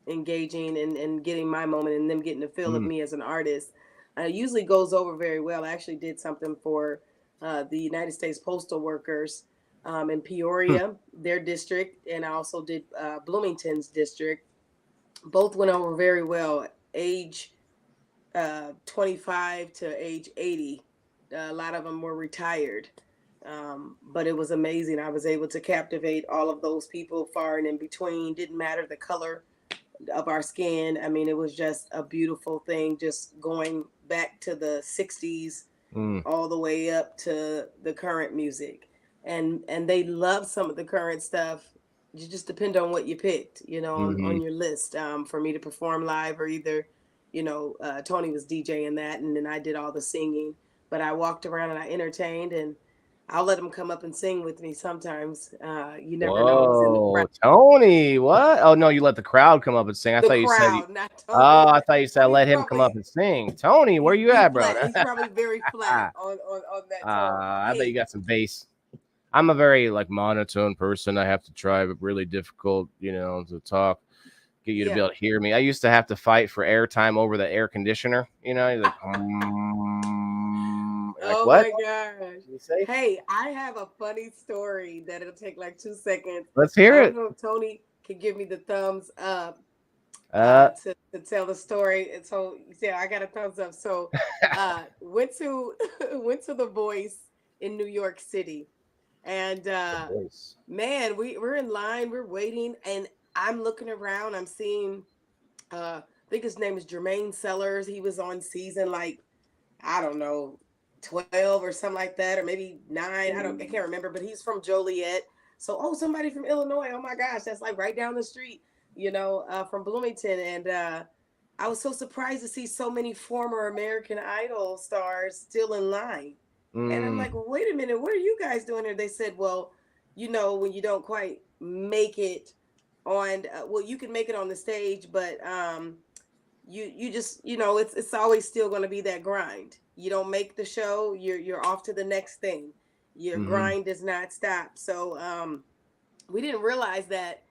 S2: engaging and getting my moment and them getting a feel of
S1: Mm.
S2: me as an artist. It usually goes over very well. I actually did something for the United States Postal Workers in Peoria, their district, and I also did Bloomington's district. Both went over very well. Age 25 to age 80. A lot of them were retired. But it was amazing. I was able to captivate all of those people far and in between. Didn't matter the color of our skin. I mean, it was just a beautiful thing, just going back to the 60s
S1: Mm.
S2: all the way up to the current music. And they love some of the current stuff. You just depend on what you picked, on
S1: Hmm.
S2: your list, for me to perform live, or either, Tony was DJing that, and then I did all the singing. But I walked around and I entertained, and I'll let them come up and sing with me sometimes. You never know who's in the crowd.
S1: Whoa, Tony, what? Oh no, you let the crowd come up and sing. I
S2: The
S1: thought you said you.
S2: crowd, not
S1: Oh,
S2: Tony.
S1: I thought you said
S2: Tony's
S1: let him come up
S2: probably
S1: and sing. Tony, where you
S2: he's
S1: at, bro?
S2: flat. He's probably very flat on that tone.
S1: I bet you
S2: Hey,
S1: got some bass. I'm a very, like, monotone person. I have to try really difficult, to talk, get you to be
S2: yeah.
S1: able to hear me. I used to have to fight for airtime over the air conditioner. You're like, you're like,
S2: Oh
S1: what?
S2: my gosh.
S1: What did you say?
S2: Hey, I have a funny story that it'll take like 2 seconds.
S1: Let's
S2: I
S1: hear
S2: don't
S1: it.
S2: know if Tony can give me the thumbs up. to tell the story. And so yeah, I got a thumbs up. So went to went to the Voice in New York City. And
S1: The voice.
S2: man, we're in line, we're waiting, and I'm looking around, I'm seeing I think his name is Jermaine Sellers. He was on season like I don't know, 12 or something like that, or maybe 9. I can't remember, but he's from Joliet. So, oh, somebody from Illinois. Oh my gosh, that's like right down the street, from Bloomington. And I was so surprised to see so many former American Idol stars still in line. And I'm
S1: Mm,
S2: like, well, wait a minute, what are you guys doing here? They said, well, when you don't quite make it on, well, you can make it on the stage, but you just it's always still going to be that grind. You don't make the show, you're off to the next thing. Your
S1: mm-hmm,
S2: grind does not stop. So we didn't realize that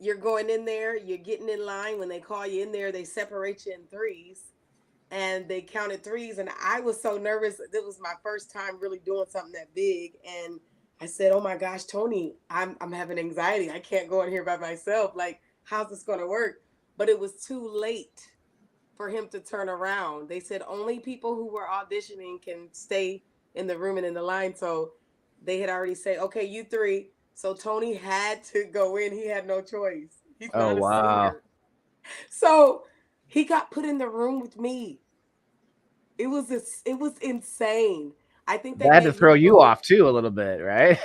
S2: you're going in there, you're getting in line. When they call you in there, they separate you in threes, and they counted threes. And I was so nervous. It was my first time really doing something that big. And I said, oh my gosh, Tony, I'm having anxiety. I can't go in here by myself. Like, how's this going to work? But it was too late for him to turn around. They said only people who were auditioning can stay in the room and in the line. So they had already said, okay, you three. So Tony had to go in. He had no choice. He's
S1: oh
S2: not a
S1: wow.
S2: singer. So he got put in the room with me. It was insane. I think they
S1: That had to
S2: made
S1: throw
S2: him
S1: you
S2: go.
S1: off too a little bit, right?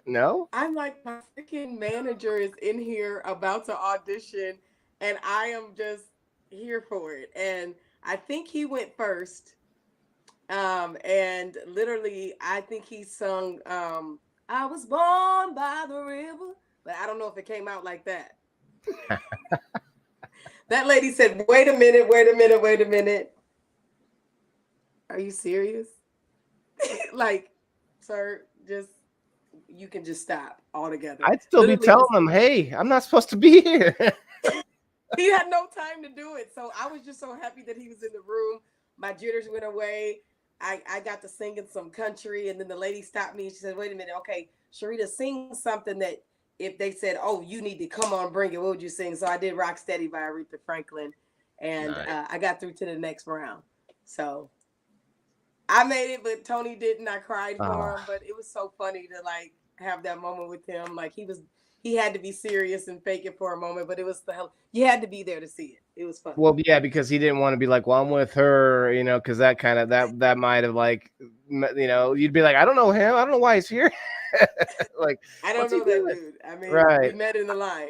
S1: No.
S2: I'm like, my freaking manager is in here about to audition, and I am just here for it. And I think he went first. And literally, I think he sung I was born by the river, but I don't know if it came out like that. That lady said, wait a minute, wait a minute, wait a minute. Are you serious? Like, sir, just you can just stop altogether.
S1: I'd still be
S2: Literally,
S1: telling
S2: this
S1: them, "Hey, I'm not supposed to be here."
S2: he had no time to do it. So I was just so happy that he was in the room. My jitters went away. I got to singing some country, and then the lady stopped me. She said, wait a minute, okay, Sharita, sing something that if they said, oh, you need to come on, bring it, what would you sing? So I did Rock Steady by Aretha Franklin, and
S1: Nice.
S2: I got through to the next round. So I made it, but Tony didn't. I cried for
S1: Ah,
S2: him, but it was so funny to like have that moment with him. Like he had to be serious and fake it for a moment, but it was the hell. You had to be there to see it. It was funny.
S1: well, yeah, because he didn't want to be like, "Well, I'm with her," because that kind of that might have like, you'd be like, "I don't know him. I don't know why he's here." Like,
S2: I don't
S1: what's he
S2: know that
S1: doing?
S2: dude. I mean, we
S1: Right.
S2: met in the line.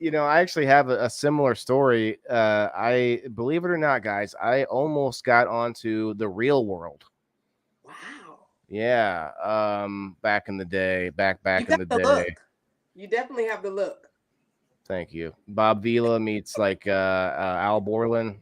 S1: I actually have a similar story. I believe it or not, guys, I almost got onto the Real World.
S2: Wow,
S1: Yeah, back in the day,
S2: you
S1: back in
S2: got
S1: the
S2: the
S1: day.
S2: look. You definitely have the look.
S1: Thank you. Bob Vila meets like Al Borland.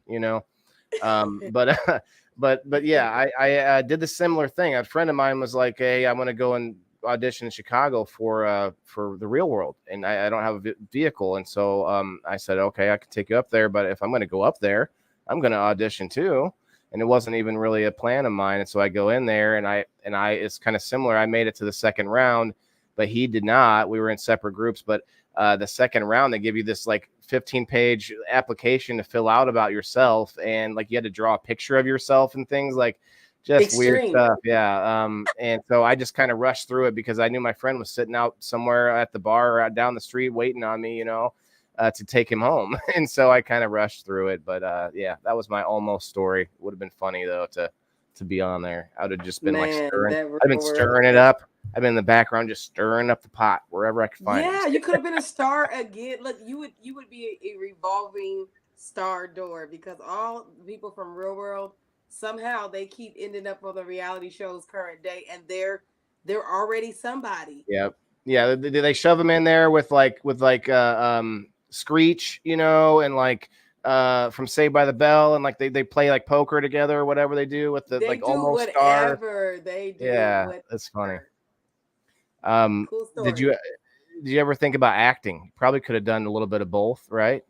S1: But but yeah, I did the similar thing. A friend of mine was like, "Hey, I'm gonna go and audition in Chicago for the Real World, and I don't have a vehicle." And so I said, "Okay, I can take you up there, but if I'm gonna go up there, I'm gonna audition too." And it wasn't even really a plan of mine. And so I go in there, and I it's kind of similar. I made it to the second round, but he did not. We were in separate groups, but the second round, they give you this like 15-page application to fill out about yourself, and like you had to draw a picture of yourself and things like just weird
S2: Extreme.
S1: stuff. Yeah. And so I just kind of rushed through it because I knew my friend was sitting out somewhere at the bar or down the street waiting on me, to take him home. And so I kind of rushed through it. But yeah, that was my almost story. Would have been funny though to be on there. I would have just been like
S2: Man,
S1: stirring.
S2: that real
S1: I've been
S2: world.
S1: stirring it up. I've been in the background just stirring up the pot wherever I could find
S2: Yeah,
S1: it.
S2: you could have been a star again. Look, you would be a revolving star door because all the people from Real World somehow they keep ending up on the reality shows current day, and they're already somebody.
S1: Yep. Yeah. They shove them in there with Screech, and like from Saved by the Bell, and like they play like poker together or whatever they do with the
S2: They
S1: like
S2: do
S1: almost star.
S2: whatever. They do
S1: Yeah, that's funny.
S2: whatever.
S1: Um,
S2: Cool
S1: did
S2: story.
S1: you did you ever think about acting? Probably could have done a little bit of both, right?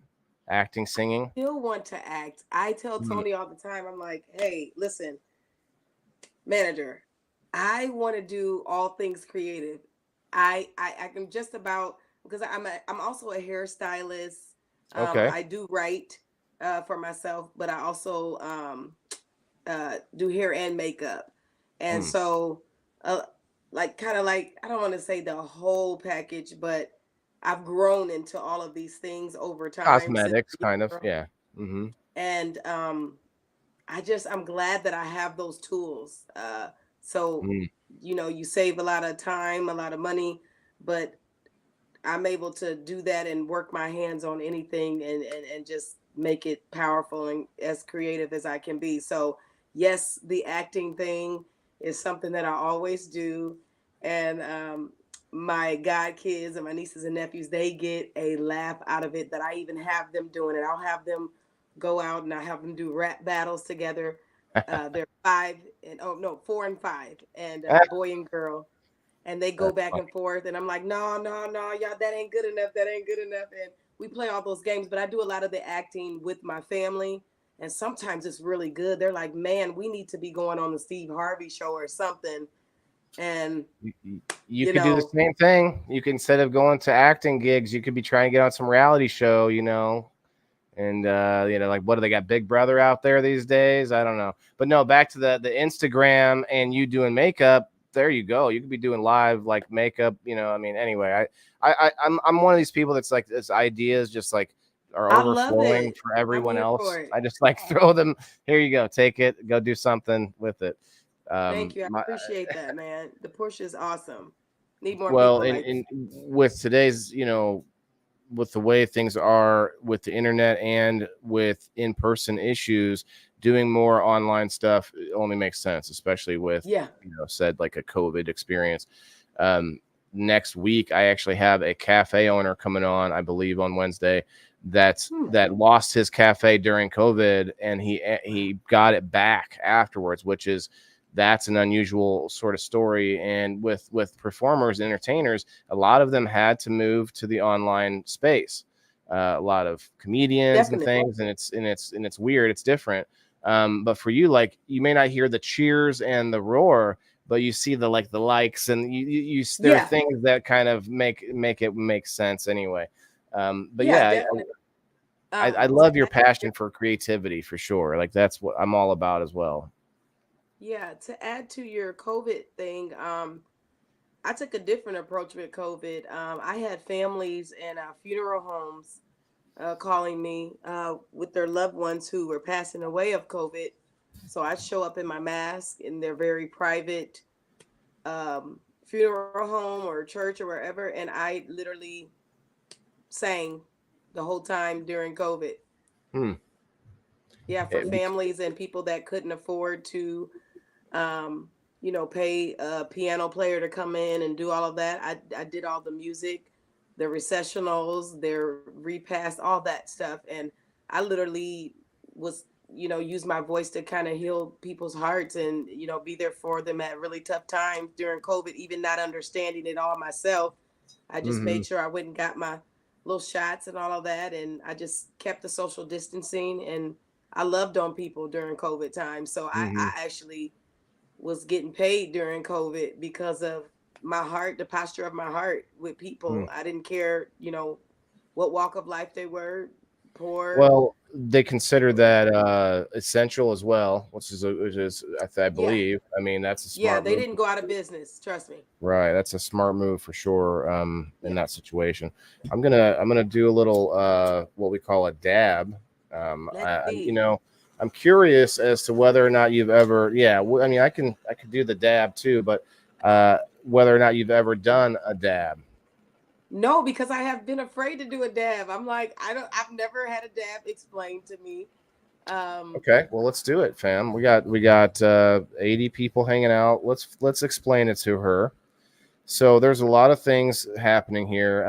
S1: Acting, singing.
S2: Still want to act. I tell
S1: Mm,
S2: Tony all the time. I'm like, hey, listen, manager, I want to do all things creative. I can just about because I'm also a hairstylist.
S1: Okay.
S2: I do write for myself, but I also do hair and makeup. And
S1: Hmm.
S2: so, uh, like, kind of like, I don't want to say the whole package, but I've grown into all of these things over time since
S1: Cosmetics,
S2: a young
S1: kind of.
S2: girl.
S1: Yeah. Mm-hmm.
S2: And I'm glad that I have those tools. So,
S1: Mm.
S2: you save a lot of time, a lot of money, but I'm able to do that and work my hands on anything and just make it powerful and as creative as I can be. So, yes, the acting thing is something that I always do. And my god kids and my nieces and nephews, they get a laugh out of it that I even have them doing it. I'll have them go out and I have them do rap battles together. They're 4 and 5, and boy and girl, and they go
S1: That's
S2: back
S1: funny.
S2: and forth, and I'm like, no, no, no, y'all, that ain't good enough, that ain't good enough. And we play all those games, but I do a lot of the acting with my family, and sometimes it's really good. They're like, man, we need to be going on the Steve Harvey show or something. And
S1: You
S2: you
S1: could do the
S2: know
S1: same thing. You could, instead of going to acting gigs, you could be trying to get on some reality show, and like, what do they got, Big Brother out there these days? I don't know. But no, back to the Instagram and you doing makeup. There you go. You could be doing live like makeup. I mean, anyway, I'm one of these people that's like, this ideas just like are
S2: I love
S1: overflowing
S2: it.
S1: for
S2: I'm
S1: everyone
S2: here
S1: else.
S2: for it.
S1: I just like throw them. Here you go. Take it. Go do something with it.
S2: Thank you. I
S1: My,
S2: appreciate that, man. The push is awesome. Need more
S1: well,
S2: people
S1: in,
S2: like that.
S1: in with today's, with the way things are with the internet and with in-person issues, doing more online stuff only makes sense, especially with,
S2: Yeah.
S1: said like a COVID experience. Um, Next week, I actually have a cafe owner coming on, I believe on Wednesday,
S2: Hmm.
S1: that lost his cafe during COVID, and he got it back afterwards, which is, that's an unusual sort of story. And with performers and entertainers, a lot of them had to move to the online space. A lot of comedians and
S2: Definitely.
S1: things, and it's weird, it's different. But for you, like, you may not hear the cheers and the roar, but you see the likes, and there are
S2: Yeah.
S1: things that kind of make it make sense anyway. But
S2: Yeah,
S1: yeah,
S2: definitely.
S1: I
S2: To
S1: love your
S2: add to
S1: passion for creativity for sure. Like, that's what I'm all about as well.
S2: yeah, to add to your COVID thing, I took a different approach with COVID. I had families and funeral homes calling me with their loved ones who were passing away of COVID. So I show up in my mask in their very private funeral home or church or wherever, and I literally sang the whole time during COVID.
S1: Hmm.
S2: Yeah, for families and people that couldn't afford to um, pay a piano player to come in and do all of that. I did all the music, the recessionals, their repast, all that stuff. And I literally was, use my voice to kind of heal people's hearts and, be there for them at really tough times during COVID, even not understanding it all myself. I just
S1: Mm-hmm.
S2: made sure I went and got my little shots and all of that. And I just kept the social distancing, and I loved on people during COVID time. So
S1: Mm-hmm.
S2: I actually was getting paid during COVID because of my heart, the posture of my heart with people. I didn't care, what walk of life they were, poor,
S1: Well, they consider
S2: whatever.
S1: that essential as well, which is I
S2: Yeah.
S1: believe. I mean, that's a
S2: Yeah.
S1: smart
S2: They
S1: move,
S2: didn't go out of business. Trust me.
S1: right? That's a smart move for sure. In
S2: Yeah.
S1: that situation, I'm gonna do a little what we call a dab.
S2: Let's
S1: You
S2: see.
S1: know, I'm curious as to whether or not you've ever, yeah. I mean, I could do the dab too, but whether or not you've ever done a dab.
S2: No, because I have been afraid to do a dab. I'm like, I've never had a dab explained to me. Um,
S1: Okay, well, let's do it, fam. We got 80 people hanging out. Let's explain it to her. So there's a lot of things happening here.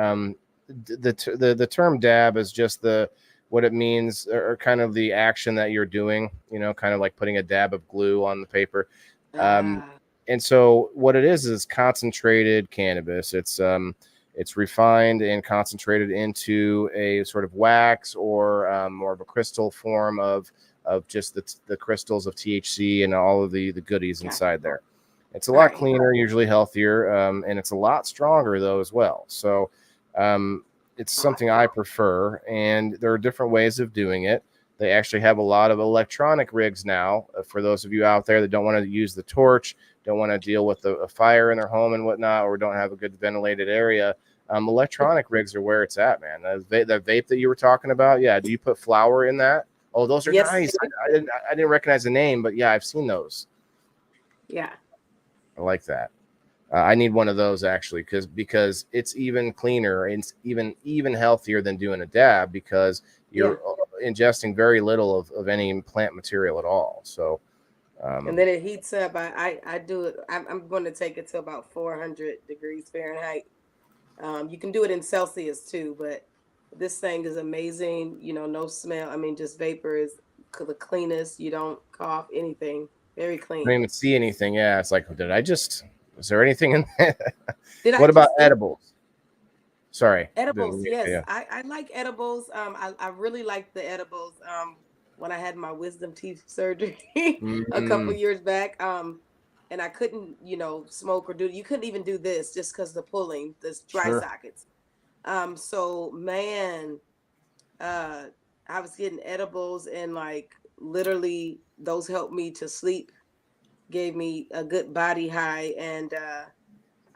S1: The term dab is just the what it means, or kind of the action that you're doing. Kind of like putting a dab of glue on the paper. Um,
S2: uh,
S1: and so what it is concentrated cannabis. It's refined and concentrated into a sort of wax, or more of a crystal form of just the crystals of THC and all of the goodies
S2: got
S1: inside there. It's a lot
S2: right.
S1: cleaner, usually healthier, and it's a lot stronger though as well. So, um, it's something I prefer, and there are different ways of doing it. They actually have a lot of electronic rigs now. For those of you out there that don't want to use the torch, don't want to deal with a fire in their home and whatnot, or don't have a good ventilated area, electronic rigs are where it's at, man. The vape that you were talking about, yeah. Do you put flour in that? Oh, those are
S2: Yes.
S1: nice. I didn't recognize the name, but yeah, I've seen those.
S2: Yeah.
S1: I like that. I need one of those actually, because it's even cleaner and it's even healthier than doing a dab, because you're ingesting very little of any plant material at all. So,
S2: and then it heats up. I do it. I'm going to take it to about 400 degrees Fahrenheit. You can do it in Celsius too, but this thing is amazing. You know, no smell. I mean, just vapor is the cleanest. You don't cough anything. Very
S1: I
S2: clean.
S1: don't even see anything. Yeah, it's like, is there anything in there?
S2: Did I
S1: What about
S2: just
S1: edibles? Sorry.
S2: edibles? Yes,
S1: Yeah.
S2: I like edibles. I really like the edibles. When I had my wisdom teeth surgery a couple
S1: Mm,
S2: years back, and I couldn't, smoke or do. You couldn't even do this just because the pulling, the dry
S1: sure.
S2: sockets. So man, uh, I was getting edibles and like literally those helped me to sleep, gave me a good body high, and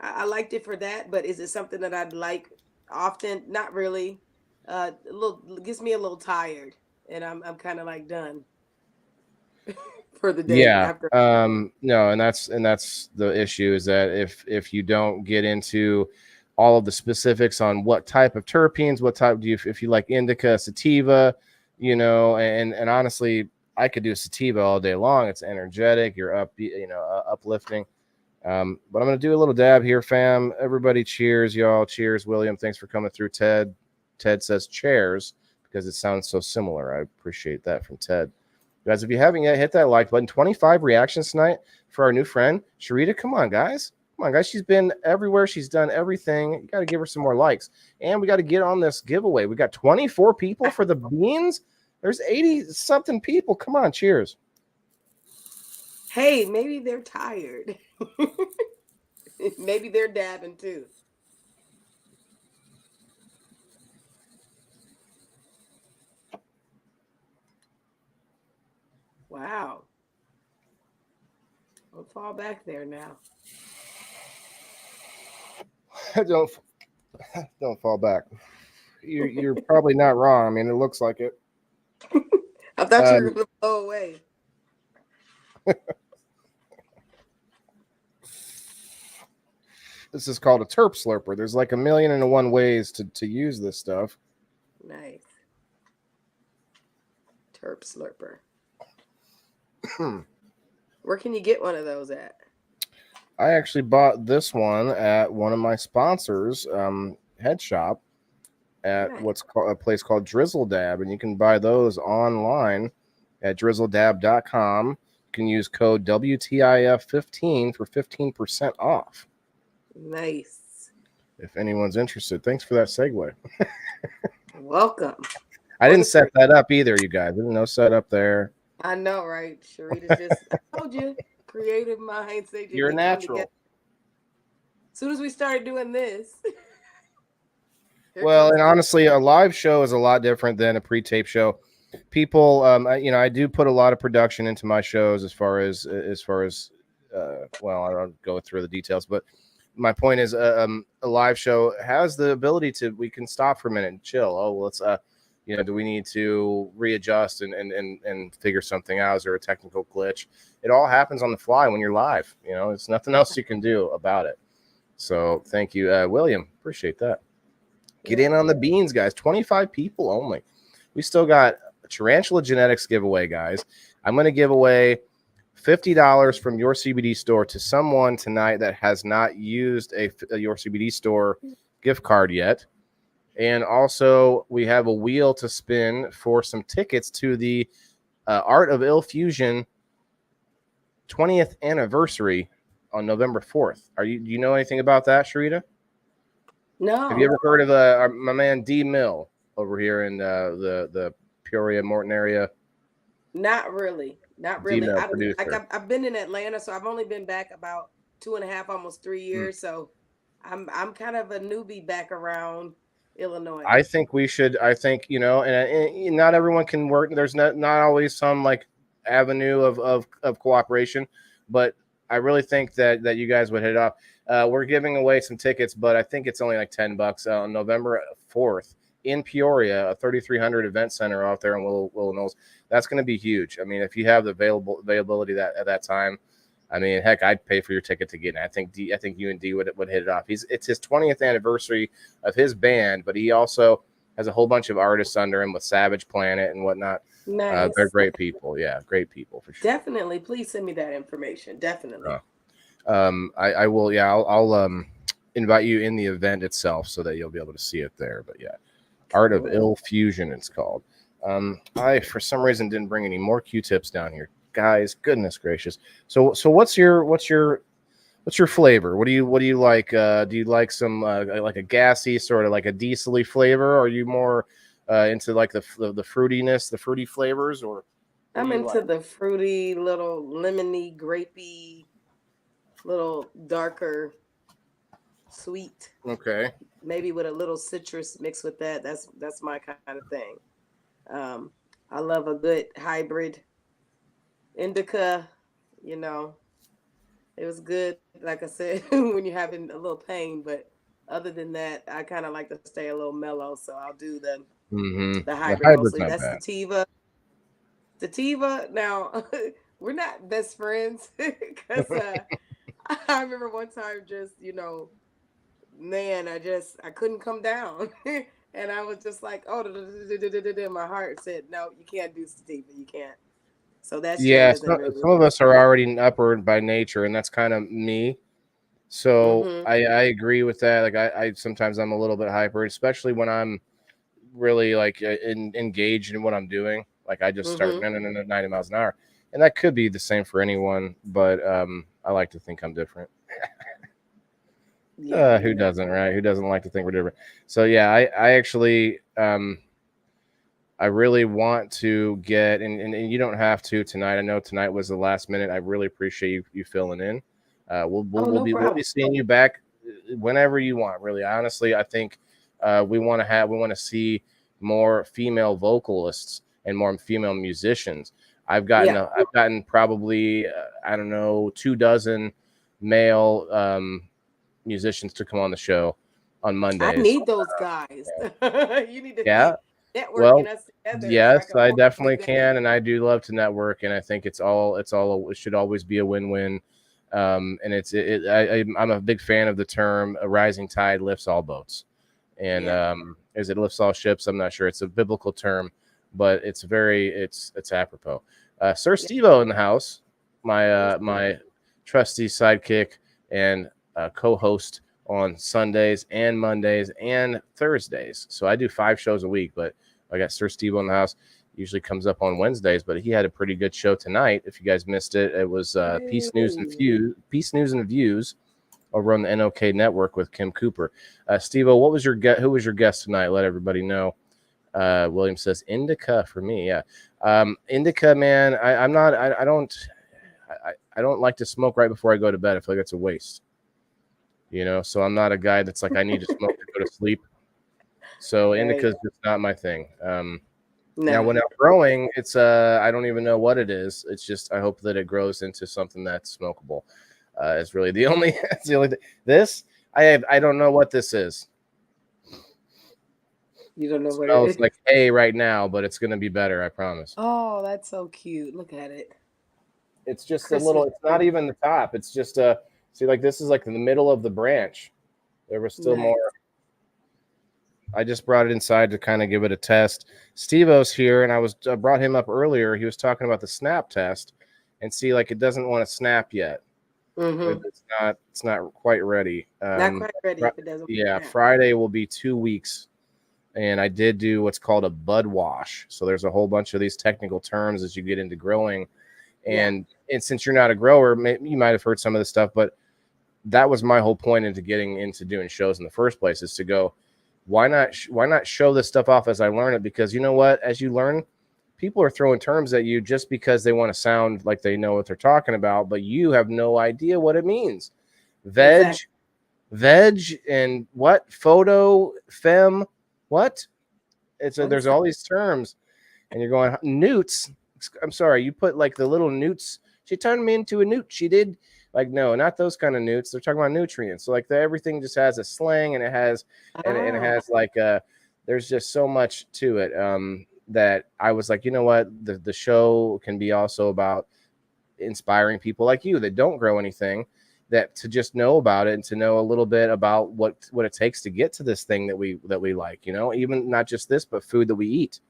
S2: I liked it for that. But is it something that I'd like often? Not really. A little gets me a little tired, and I'm kind of like done for the day
S1: Yeah.
S2: after.
S1: No, and that's the issue, is that if you don't get into all of the specifics on what type of terpenes, what type do you, if you like indica, sativa, and honestly, I could do sativa all day long. It's energetic, you're up, uplifting. But I'm gonna do a little dab here, fam. Everybody, cheers, y'all. Cheers, William. Thanks for coming through, Ted. Ted says chairs because it sounds so similar. I appreciate that from Ted. Guys, if you haven't yet, hit that like button. 25 reactions tonight for our new friend, Sharita. Come on, guys. Come on, guys. She's been everywhere. She's done everything. You got to give her some more likes. And we got to get on this giveaway. We got 24 people for the beans. There's 80 something people. Come on, cheers.
S2: Hey, maybe they're tired. Maybe they're dabbing too. Wow. Don't fall back there now.
S1: don't don't fall back. You're probably not wrong. I mean, it looks like it.
S2: I thought you were going to blow away.
S1: This is called a terp slurper. There's like 1,000,001 ways to use this stuff.
S2: Nice. Terp slurper. Where can you get one of those at?
S1: I actually bought this one at one of my sponsors, head shop, at
S2: Nice.
S1: what's called a place called Drizzle Dab, and you can buy those online at drizzledab.com. You can use code WTIF15 for 15% off.
S2: Nice.
S1: If anyone's interested. Thanks for that segue.
S2: Welcome.
S1: I didn't set that up either, you guys. There's no setup there.
S2: I know, right? Sharita's just, I told you, creative minds.
S1: You're a natural.
S2: As soon as we started doing this.
S1: Well, and honestly, a live show is a lot different than a pre-tape show. People, I do put a lot of production into my shows as far as well, I don't go through the details, but my point is, a live show has the ability we can stop for a minute and chill. Oh, well, let's, do we need to readjust and figure something out? Is there a technical glitch? It all happens on the fly when you're live. There's nothing else you can do about it. So thank you, William. Appreciate that. Get in on the beans, guys. 25 people only. We still got a Tarantula Genetics giveaway, guys. I'm going to give away $50 from Your CBD store to someone tonight that has not used a Your CBD store gift card yet. And also, we have a wheel to spin for some tickets to the Art of Ill Fusion 20th anniversary on November 4th. Do you know anything about that, Sharita?
S2: No.
S1: Have you ever heard of my man D Mill over here in the Peoria, Morton area?
S2: Not really. Not really. I've been in Atlanta, so I've only been back about 2.5, almost 3 years. So I'm kind of a newbie back around Illinois.
S1: I think we should. I think, and not everyone can work. There's not always some like avenue of cooperation, but I really think that you guys would hit it off. We're giving away some tickets, but I think it's only like $10 on November 4th in Peoria, a 3,300 event center out there in Willow Knolls. That's going to be huge. I mean, if you have the availability that at that time, I mean, heck, I'd pay for your ticket to get in. I think you and D would hit it off. It's his 20th anniversary of his band, but he also has a whole bunch of artists under him with Savage Planet and whatnot.
S2: Nice.
S1: They're great people. Yeah, great people for sure.
S2: Definitely. Please send me that information. Definitely.
S1: I will. Yeah, I'll invite you in the event itself so that you'll be able to see it there. But yeah, Art of Ill Fusion, it's called. I for some reason didn't bring any more Q-tips down here, guys. Goodness gracious. So what's your flavor? What do you like? Do you like some like a gassy sort of like a diesel-y flavor? Or are you more into like the fruitiness, the fruity flavors, or
S2: I'm into the fruity, little lemony, grapey, little darker, sweet.
S1: Okay.
S2: Maybe with a little citrus mixed with that. That's my kind of thing. I love a good hybrid indica. It was good, like I said, when you're having a little pain. But other than that, I kind of like to stay a little mellow, so I'll do the hybrid mostly. That's sativa. Sativa. Now, we're not best friends because I remember one time just, man, I couldn't come down. And I was just like, oh, my heart said, no, you can't do sativa. You can't. So that's
S1: some of us are already upward by nature, and that's kind of me. So I agree with that. Like I sometimes I'm a little bit hyper, especially when I'm really like engaged in what I'm doing. Like I just start 90 miles an hour, and that could be the same for anyone. But I like to think I'm different. Who doesn't, right? Who doesn't like to think we're different? So yeah, I actually I really want to get, and you don't have to tonight. I know tonight was the last minute. I really appreciate you filling in. We'll be seeing you back whenever you want. Really, honestly, I think we want to see more female vocalists and more female musicians. I've gotten probably I don't know 24 male musicians to come on the show on Mondays.
S2: I need those guys. You need to
S1: be
S2: networking us together.
S1: Yes, I definitely can, and I do love to network, and I think it should always be a win-win. And I'm a big fan of the term "a rising tide lifts all boats," and as it lifts all ships. I'm not sure it's a biblical term, but it's apropos. Sir Steve-O in the house, my trusty sidekick and co-host on Sundays and Mondays and Thursdays. So I do 5 shows a week, but I got Sir Steve in the house. Usually comes up on Wednesdays, but he had a pretty good show tonight. If you guys missed it, it was Peace News and Views over on the NOK network with Kim Cooper. Steve-O, who was your guest tonight? Let everybody know. William says indica for me. Yeah. Indica, man. I don't like to smoke right before I go to bed. I feel like it's a waste. So I'm not a guy that's like I need to smoke to go to sleep. So indica is just not my thing. Now when I'm growing, it's I don't even know what it is. It's just I hope that it grows into something that's smokable. It's really the only thing. This I don't know what this is.
S2: You don't know what
S1: it is. It's like right now, but it's gonna be better, I promise.
S2: Oh, that's so cute. Look at it.
S1: It's just a little. It's not even the top. It's just see, like this is like in the middle of the branch. There was still more. I just brought it inside to kind of give it a test. Steve-O's here, and I brought him up earlier. He was talking about the snap test, and see, like it doesn't want to snap yet. It's not quite ready.
S2: Not quite ready. If it doesn't.
S1: Yeah, Friday will be 2 weeks, and I did do what's called a bud wash. So there's a whole bunch of these technical terms as you get into growing, and since you're not a grower, you might have heard some of this stuff, but that was my whole point into getting into doing shows in the first place is to go, why not show this stuff off as I learn it? Because you know what, as you learn, people are throwing terms at you just because they want to sound like they know what they're talking about, but you have no idea what it means. Veg, and what? Photo, fem, What? There's all these terms, and you're going newts. I'm sorry, you put like the little newts. She turned me into a newt. She did. Like, no, not those kind of newts. They're talking about nutrients. So like everything just has a slang, and it has and it has like there's just so much to it that I was like, you know what, the show can be also about inspiring people like you that don't grow anything, that to just know about it and to know a little bit about what it takes to get to this thing that we like, you know, even not just this, but food that we eat.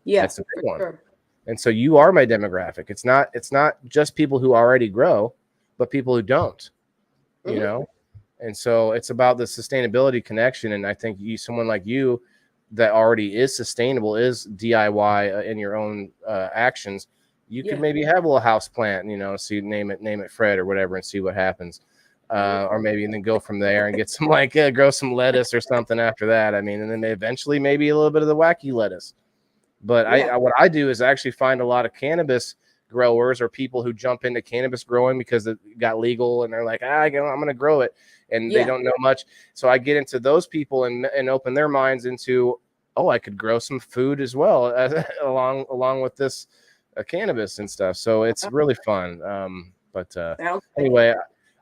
S2: Yeah,
S1: that's the big one.
S2: Sure.
S1: And so you are my demographic. It's not just people who already grow, but people who don't, you know? And so it's about the sustainability connection. And I think someone like you that already is sustainable, is DIY in your own actions. You could maybe have a little house plant, you know, see, name it Fred or whatever, and see what happens. Or maybe, and then go from there and get some grow some lettuce or something after that. I mean, and then eventually maybe a little bit of the wacky lettuce. But what I do is actually find a lot of cannabis growers or people who jump into cannabis growing because it got legal and they're like, I'm going to grow it. And they don't know much. So I get into those people and open their minds into, I could grow some food as well along with this cannabis and stuff. So it's really fun. But anyway,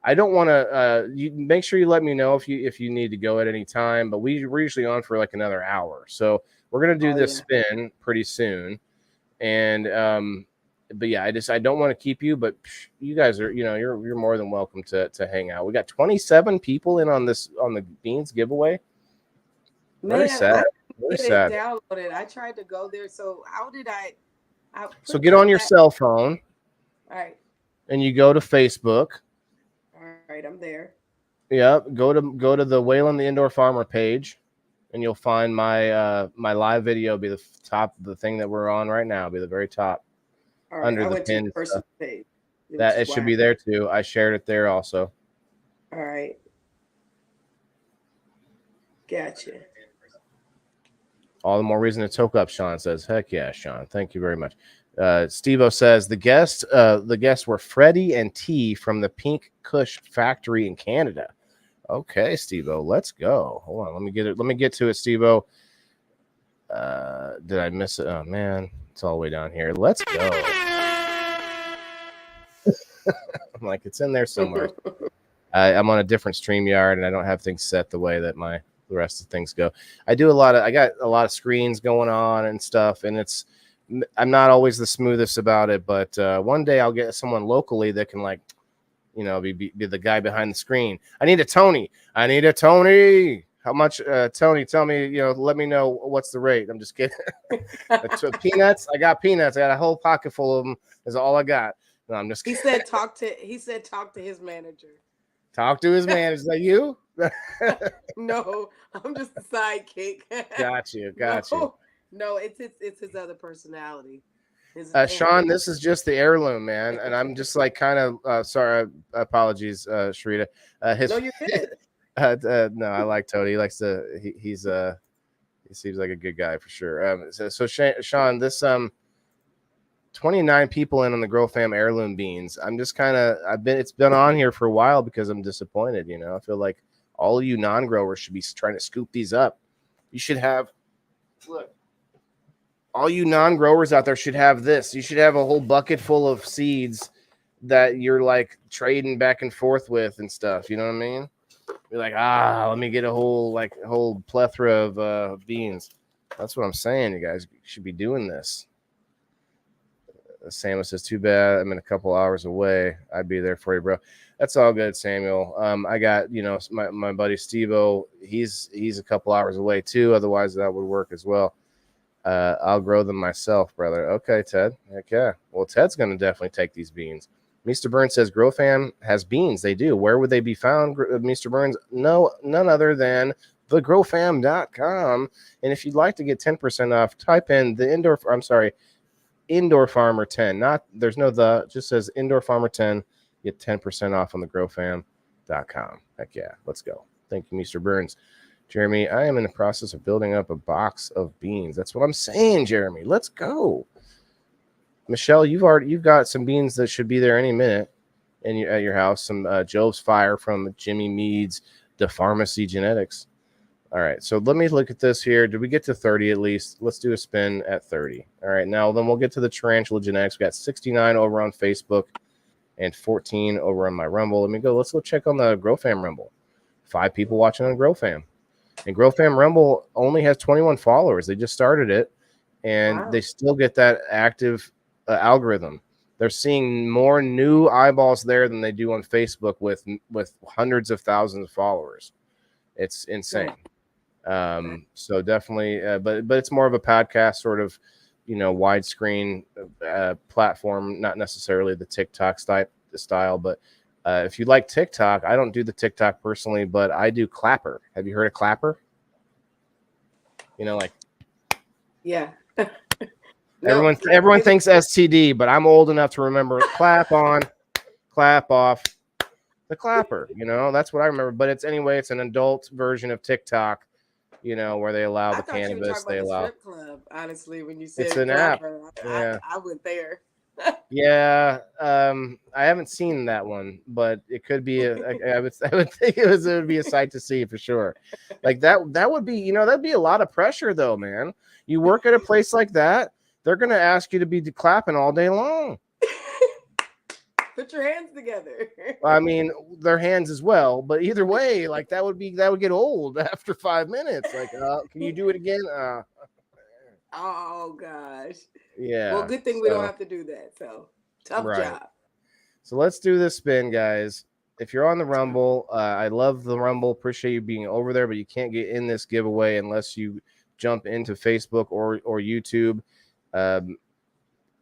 S1: I don't want to. You make sure you let me know if you need to go at any time. But we're usually on for like another hour, so we're gonna do this spin pretty soon. And but yeah, I don't want to keep you. But you guys are, you're more than welcome to hang out. We got 27 people in on the beans giveaway. Very sad. Very sad.
S2: Downloaded. I tried to go there. So how did I
S1: so get on your cell phone.
S2: All right.
S1: And you go to Facebook.
S2: All right, I'm there.
S1: Yep. Go to the Whalen the Indoor Farmer page, and you'll find my my live video be the top, the thing that we're on right now, be the very top.
S2: All right,
S1: under the pin.
S2: Page.
S1: It should be there too. I shared it there also.
S2: All right. Gotcha.
S1: All the more reason to toke up, Sean says. Heck yeah, Sean. Thank you very much. Steve-O says the guests were Freddie and T from the Pink Kush factory in Canada. Okay, Steve-O, let's go. Hold on, let me get to it, Steve-O. Did I miss it? Oh man, it's all the way down here. Let's go. I'm like, it's in there somewhere. I'm on a different StreamYard and I don't have things set the way that the rest of things go. I got a lot of screens going on and stuff, and I'm not always the smoothest about it, but one day I'll get someone locally that can be the guy behind the screen. I need a Tony. How much, Tony? Tell me, let me know what's the rate. I'm just kidding. Peanuts. I got peanuts. I got a whole pocket full of them. Is all I got. No, I'm just kidding.
S2: He said talk to his manager.
S1: Talk to his manager. Is that you?
S2: No, I'm just a sidekick.
S1: Got you.
S2: No, it's his other personality.
S1: Sean, this is just the heirloom, man, and I'm just like kind of sorry. Apologies, Sharita.
S2: No, you're good.
S1: No, I like Tony. He likes to. He seems like a good guy for sure. So Sean, this 29 people in on the Grow Fam heirloom beans. I'm just it's been on here for a while because I'm disappointed. I feel like all of you non-growers should be trying to scoop these up. You should have, look, all you non-growers out there should have this. You should have a whole bucket full of seeds that you're like trading back and forth with and stuff. You know what I mean? You're like, let me get a whole plethora of beans. That's what I'm saying. You guys should be doing this. Samuel says, too bad I'm in a couple hours away. I'd be there for you, bro. That's all good, Samuel. I got, my buddy Steve-O, he's a couple hours away too. Otherwise that would work as well. I'll grow them myself, brother. Okay, Ted. Heck yeah. Well, Ted's going to definitely take these beans. Mr. Burns says, Grow Fam has beans. They do. Where would they be found, Mr. Burns? No, none other than thegrowfam.com. And if you'd like to get 10% off, type in Indoor Farmer 10. There's no just says Indoor Farmer 10. Get 10% off on thegrowfam.com. Heck yeah, let's go. Thank you, Mr. Burns. Jeremy, I am in the process of building up a box of beans. That's what I'm saying, Jeremy. Let's go. Michelle, you've got some beans that should be there any minute at your house. Some Jove's Fire from Jimmy Mead's The Pharmacy Genetics. All right, so let me look at this here. Did we get to 30 at least? Let's do a spin at 30. All right, now then we'll get to the Tarantula Genetics. We got 69 over on Facebook and 14 over on my Rumble. Let me go. Let's go check on the GrowFam Rumble. 5 people watching on GrowFam. And GrowFam Rumble only has 21 followers. They just started it, and
S2: Wow.
S1: they still get that active algorithm. They're seeing more new eyeballs there than they do on Facebook with hundreds of thousands of followers. It's insane. So definitely, but it's more of a podcast sort of, widescreen platform, not necessarily the TikTok style. But if you like TikTok, I don't do the TikTok personally, but I do Clapper. Have you heard of Clapper? Like
S2: Yeah.
S1: everyone thinks STD, but I'm old enough to remember clap on, clap off, the Clapper. That's what I remember. But it's an adult version of TikTok. Where they allow the
S2: thought you were
S1: cannabis,
S2: talking
S1: they
S2: about the
S1: allow.
S2: strip club. Honestly, when you
S1: It's
S2: said
S1: an app.
S2: clapper,
S1: Yeah.
S2: I went there.
S1: Yeah, I haven't seen that one, but it could be. I would think it would be a sight to see for sure. Like that would be. That'd be a lot of pressure, though, man. You work at a place like that, they're gonna ask you to be clapping all day long.
S2: Put your hands together.
S1: I mean, their hands as well, but either way, like that would get old after 5 minutes. Like, can you do it again?
S2: Oh gosh.
S1: Yeah.
S2: Well, good thing we don't have to do that. So tough job.
S1: So let's do this spin, guys. If you're on the Rumble, I love the Rumble. Appreciate you being over there, but you can't get in this giveaway unless you jump into Facebook or YouTube.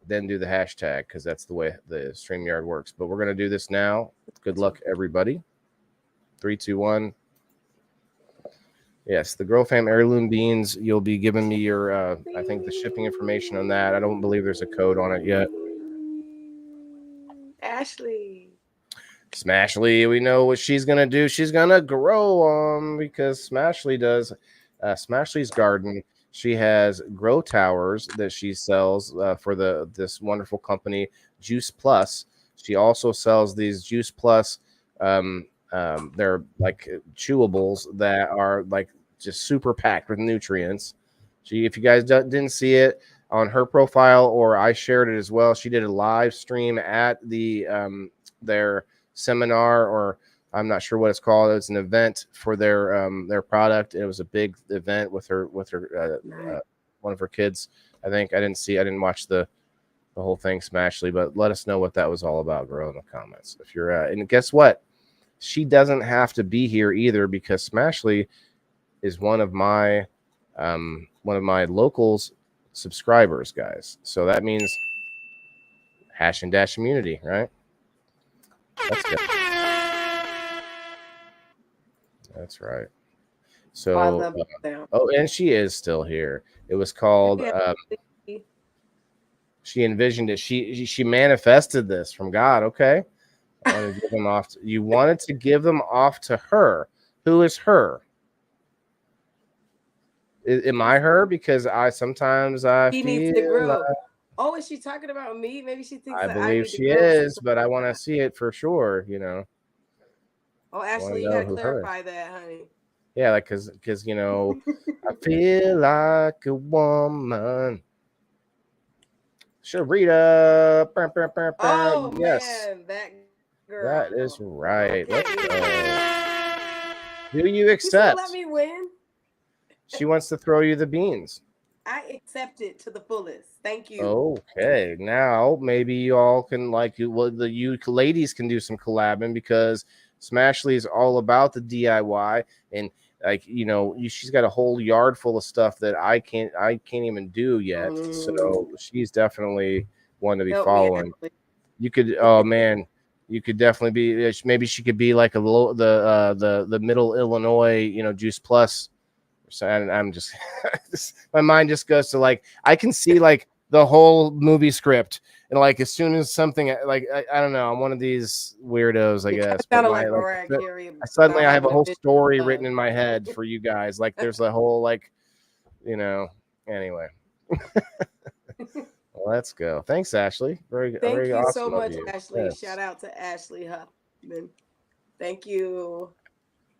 S1: Then do the hashtag because that's the way the StreamYard works. But we're going to do this now. Good luck, everybody. 3, 2, 1. Yes, the GrowFam heirloom beans. You'll be giving me your, I think, the shipping information on that. I don't believe there's a code on it yet.
S2: Ashley.
S1: Smashly, we know what she's going to do. She's going to grow them because Smashly does. Smashly's garden. She has grow towers that she sells for this wonderful company, Juice Plus. She also sells these Juice Plus. They're like chewables that are like just super packed with nutrients. If you guys didn't see it on her profile, or I shared it as well, she did a live stream at their seminar, or I'm not sure what it's called. It's an event for their product. It was a big event with her one of her kids. I think I didn't watch the whole thing, Smashly, but let us know what that was all about, girl, in the comments. If you're and guess what? She doesn't have to be here either because Smashly is one of my locals subscribers, guys. So that means hash and dash immunity, right? Let's go. That's right. So,
S2: I love
S1: and she is still here. It was called. She envisioned it. She manifested this from God. Okay, I want to give them off. You wanted to give them off to her. Who is her? Am I her? Because sometimes
S2: he
S1: feel
S2: needs to grow. Oh, is she talking about me? Maybe she thinks
S1: I
S2: that
S1: believe
S2: need
S1: she
S2: to grow
S1: is, but I want to see it for sure.
S2: Oh, Ashley, you gotta clarify that, honey.
S1: Yeah, like because I feel like a woman. Sharita.
S2: Oh
S1: Yes.
S2: man, that girl.
S1: That is right.
S2: Okay.
S1: Let's go. Do you accept?
S2: Let me win.
S1: She wants to throw you the beans.
S2: I accept it to the fullest. Thank you.
S1: Okay, now maybe you all can you ladies can do some collabing because Smashly is all about the DIY and she's got a whole yard full of stuff that I can't even do yet. So she's definitely one to be following. You could, oh man, you could definitely be. Maybe she could be like the Middle Illinois, Juice Plus. So I'm just, my mind just goes to I can see the whole movie script and as soon as something I don't know, I'm one of these weirdos, I guess. But suddenly I have a whole story written in my head for you guys. There's a whole anyway. Well, let's go. Thanks, Ashley. Thank you awesome
S2: so much, Ashley. Yes. Shout out to Ashley Huffman. Thank you.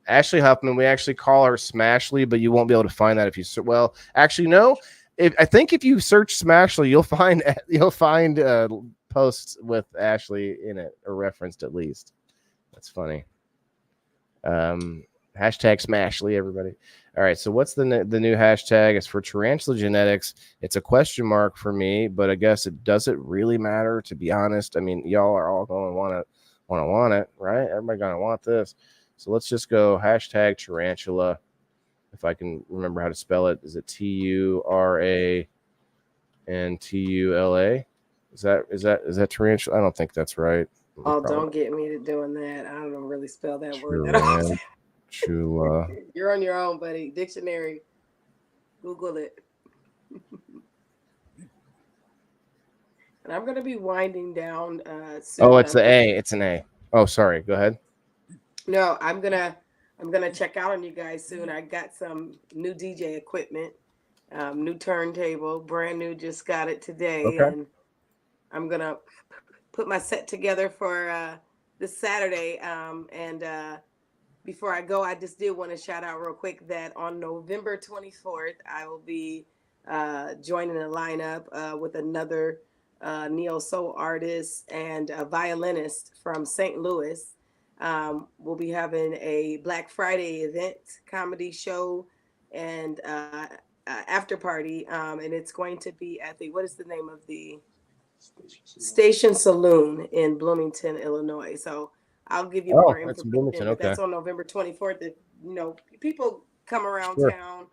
S1: Ashley Huffman. We actually call her Smashly, but you won't be able to find that if you well. Actually, no. I think if you search Smashly, you'll find posts with Ashley in it or referenced at least. That's funny. Hashtag Smashly, everybody. All right. So what's the new hashtag? It's for Tarantula Genetics. It's a question mark for me, but I guess it doesn't really matter, to be honest. I mean, y'all are all going to want it, right? Everybody gonna want this. So let's just go hashtag Tarantula. If I can remember how to spell it, is it TURANTULA? Is that tarantula? I don't think that's right.
S2: Oh,
S1: Probably
S2: don't get me to doing that. I don't really spell that word that often.
S1: Tarantula.
S2: You're on your own, buddy. Dictionary. Google it. And I'm gonna be winding down soon.
S1: Oh, it's the A. It's an A. Oh, sorry. Go ahead.
S2: No, I'm gonna check out on you guys soon. I got some new DJ equipment, new turntable, brand new. Just got it today,
S1: Okay.
S2: and I'm gonna put my set together for this Saturday. And before I go, I just did want to shout out real quick that on November 24th, I will be joining a lineup with another neo soul artist and a violinist from St. Louis. We'll be having a Black Friday event, comedy show, and after party. And it's going to be at what is the name of the Station Saloon in Bloomington, Illinois. So I'll give you
S1: Oh,
S2: more
S1: that's
S2: information,
S1: Bloomington.
S2: but
S1: Okay.
S2: that's on November 24th. If people come around
S1: Sure.
S2: town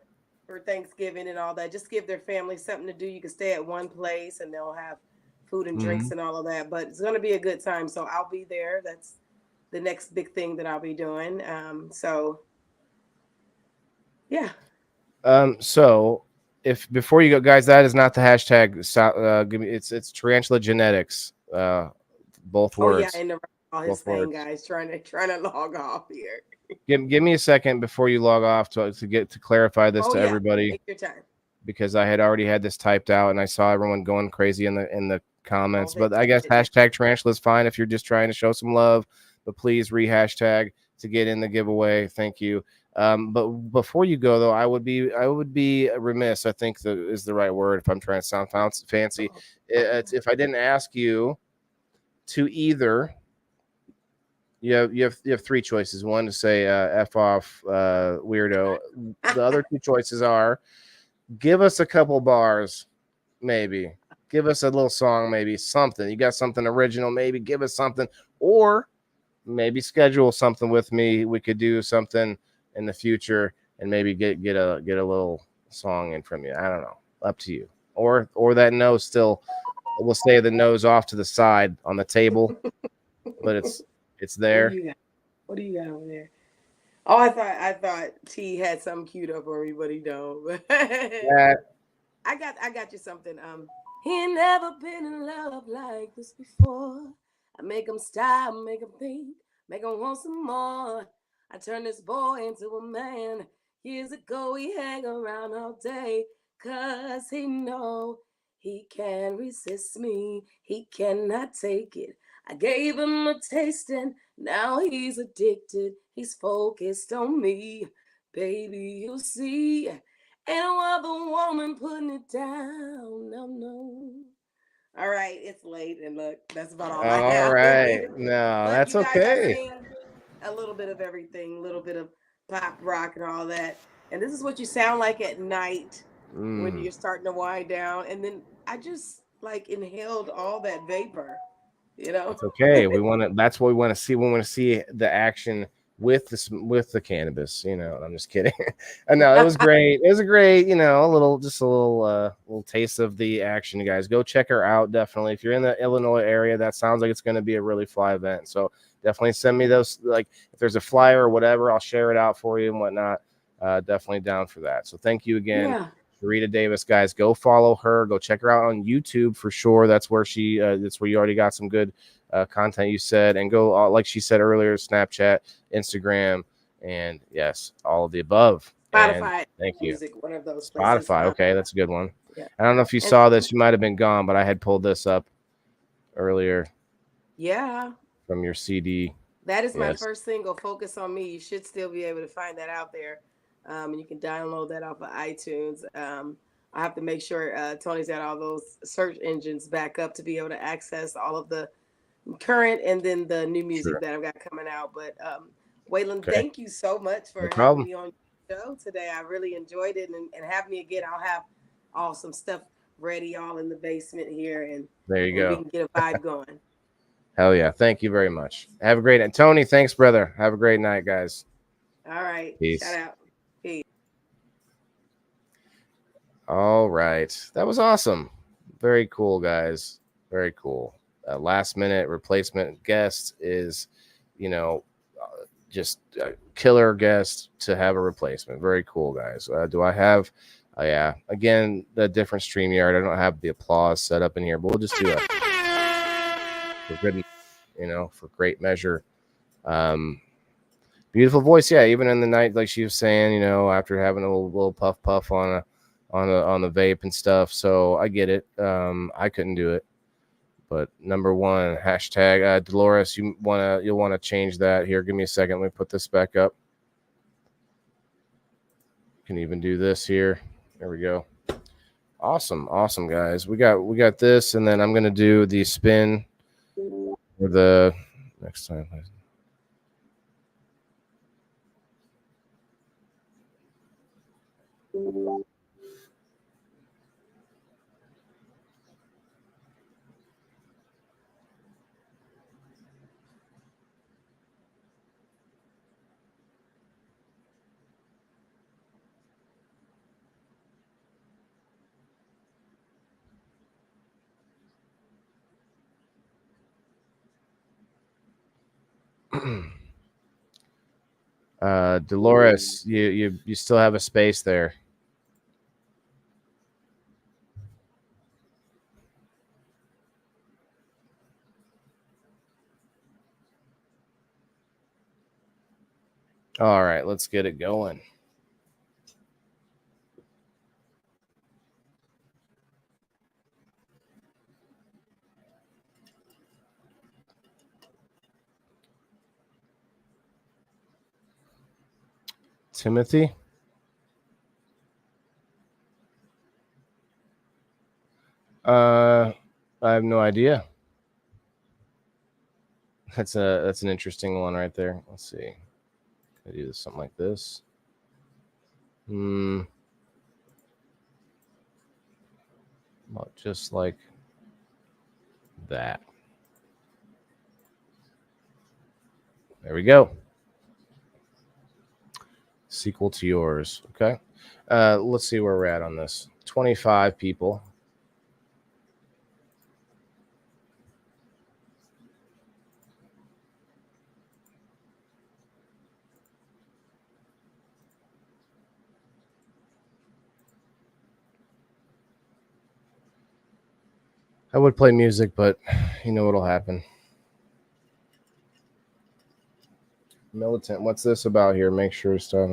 S2: for Thanksgiving and all that, just give their family something to do. You can stay at one place and they'll have food and drinks and all of that. But it's going to be a good time. So I'll be there. That's the next big thing that I'll be doing. So yeah.
S1: So if before you go, guys, that is not the hashtag. Give me it's Tarantula Genetics. Both
S2: Oh yeah,
S1: words.
S2: and all his
S1: Both
S2: thing,
S1: words.
S2: guys, trying to log off here.
S1: Give me a second before you log off to clarify this
S2: Oh
S1: to
S2: yeah,
S1: everybody,
S2: take your time.
S1: because I had already had this typed out and I saw everyone going crazy in the
S2: Oh,
S1: comments.
S2: they
S1: But I guess
S2: typed it down.
S1: hashtag Tarantula is fine if you're just trying to show some love. But please re-hashtag to get in the giveaway. Thank you. But before you go though, I would be remiss. I think that is the right word if I'm trying to sound fancy. If I didn't ask you to either. You have three choices. One to say "f off, weirdo." The other two choices are give us a couple bars, maybe. Give us a little song, maybe something. You got something original, maybe give us something, or maybe schedule something with me. We could do something in the future and maybe get a little song in from you. I don't know. Up to you. Or that no still. We'll say the nose off to the side on the table, but it's
S2: What do
S1: there.
S2: you got? What do you got over there? Oh, I thought T had something cute up for me, but he don't.
S1: That
S2: I got you something. He ain't never been in love like this before. I make him stop, make him think, make him want some more. I turn this boy into a man. Years ago, he hang around all day, cause he know he can't resist me. He cannot take it. I gave him a taste and now he's addicted. He's focused on me. Baby, you see. Ain't no other woman putting it down. No, no. All right, it's late, and look, that's about all I
S1: all
S2: have.
S1: right. No,
S2: But
S1: that's
S2: you guys, I
S1: okay.
S2: sing a little bit of everything, a little bit of pop, rock, and all that. And this is what you sound like at night when
S1: Mm,
S2: you're starting to wind down. And then I just like inhaled all that vapor, you know?
S1: it's okay. We want to. That's what we want to see. We want to see the action with the cannabis. I'm just kidding. And no, it was great. It was a great. A little taste of the action. You guys go check her out. Definitely, if you're in the Illinois area, that sounds like it's going to be a really fly event. So definitely send me those. Like if there's a flyer or whatever, I'll share it out for you and whatnot. Definitely down for that. So thank you again.
S2: Yeah.
S1: Rita Davis, guys, go follow her. Go check her out on YouTube for sure. That's where that's where you already got some good content, you said. And go, like she said earlier, Snapchat, Instagram, and yes, all of the above. And
S2: Spotify,
S1: thank you.
S2: music, one of those places.
S1: Spotify. Okay, that's a good one.
S2: Yeah.
S1: I don't know if you
S2: And
S1: saw this. You might have been gone, but I had pulled this up earlier
S2: yeah.
S1: from your CD
S2: That is my
S1: Yes.
S2: first single, Focus on Me. You should still be able to find that out there. And you can download that off of iTunes. I have to make sure Tony's got all those search engines back up to be able to access all of the current and then the new music
S1: Sure.
S2: that I've got coming out. But Waylon,
S1: Okay.
S2: thank you so much
S1: No
S2: for having
S1: problem.
S2: me on your show today. I really enjoyed it, and have me again. I'll have awesome stuff ready, all in the basement here,
S1: There you
S2: and we
S1: go.
S2: can get a vibe going.
S1: Hell yeah. Thank you very much. Have a great night. Tony, thanks, brother. Have a great night, guys.
S2: All right, shout
S1: Peace.
S2: out. Peace.
S1: All right. That was awesome. Very cool, guys. Very cool. Last minute replacement guest is, you know, just a killer guest to have a replacement. Very cool, guys. Do I have, yeah, again, the different StreamYard. I don't have the applause set up in here, but we'll just do it for good, for great measure. Um, Beautiful voice, yeah. Even in the night, like she was saying, after having a little puff on the vape and stuff. So I get it. I couldn't do it. But number one, hashtag Dolores, you'll wanna change that here. Give me a second. Let me put this back up. Can even do this here. There we go. Awesome, guys. We got this, and then I'm gonna do the spin for the next time. Dolores, you still have a space there. All right, let's get it going. Timothy? I have no idea. That's an interesting one right there. Let's see. Can I do something like this? Well, just like that. There we go. Sequel to yours. Okay. Let's see where we're at on this. 25 people. I would play music, but you know what'll happen. Militant. What's this about here? Make sure to stop.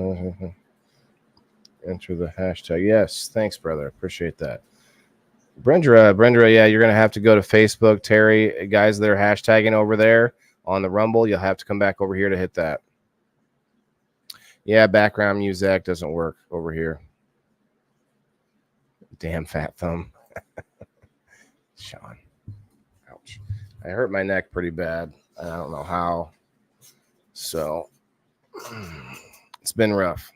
S1: Enter the hashtag. Yes. Thanks, brother. Appreciate that. Brenda, yeah, you're gonna have to go to Facebook. Terry, guys that are hashtagging over there on the Rumble, you'll have to come back over here to hit that. Yeah, background music doesn't work over here. Damn fat thumb. Sean. Ouch. I hurt my neck pretty bad. I don't know how. So it's been rough.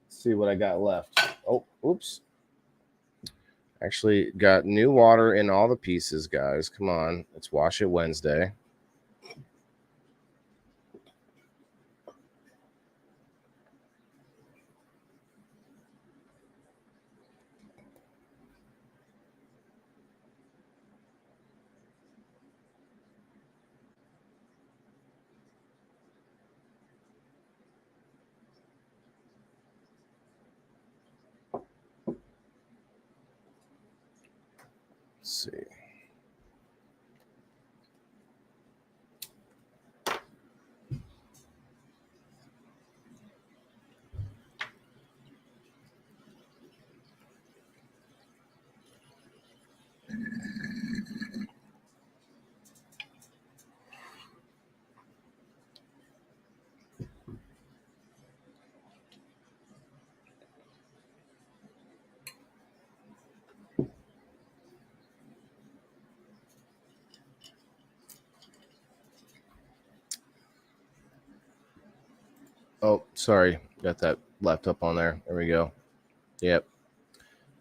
S1: Let's see what I got left. Oh, oops. Actually got new water in all the pieces, guys. Come on. It's Wash It Wednesday. Let's see. Oh, sorry. Got that left up on there. There we go. Yep.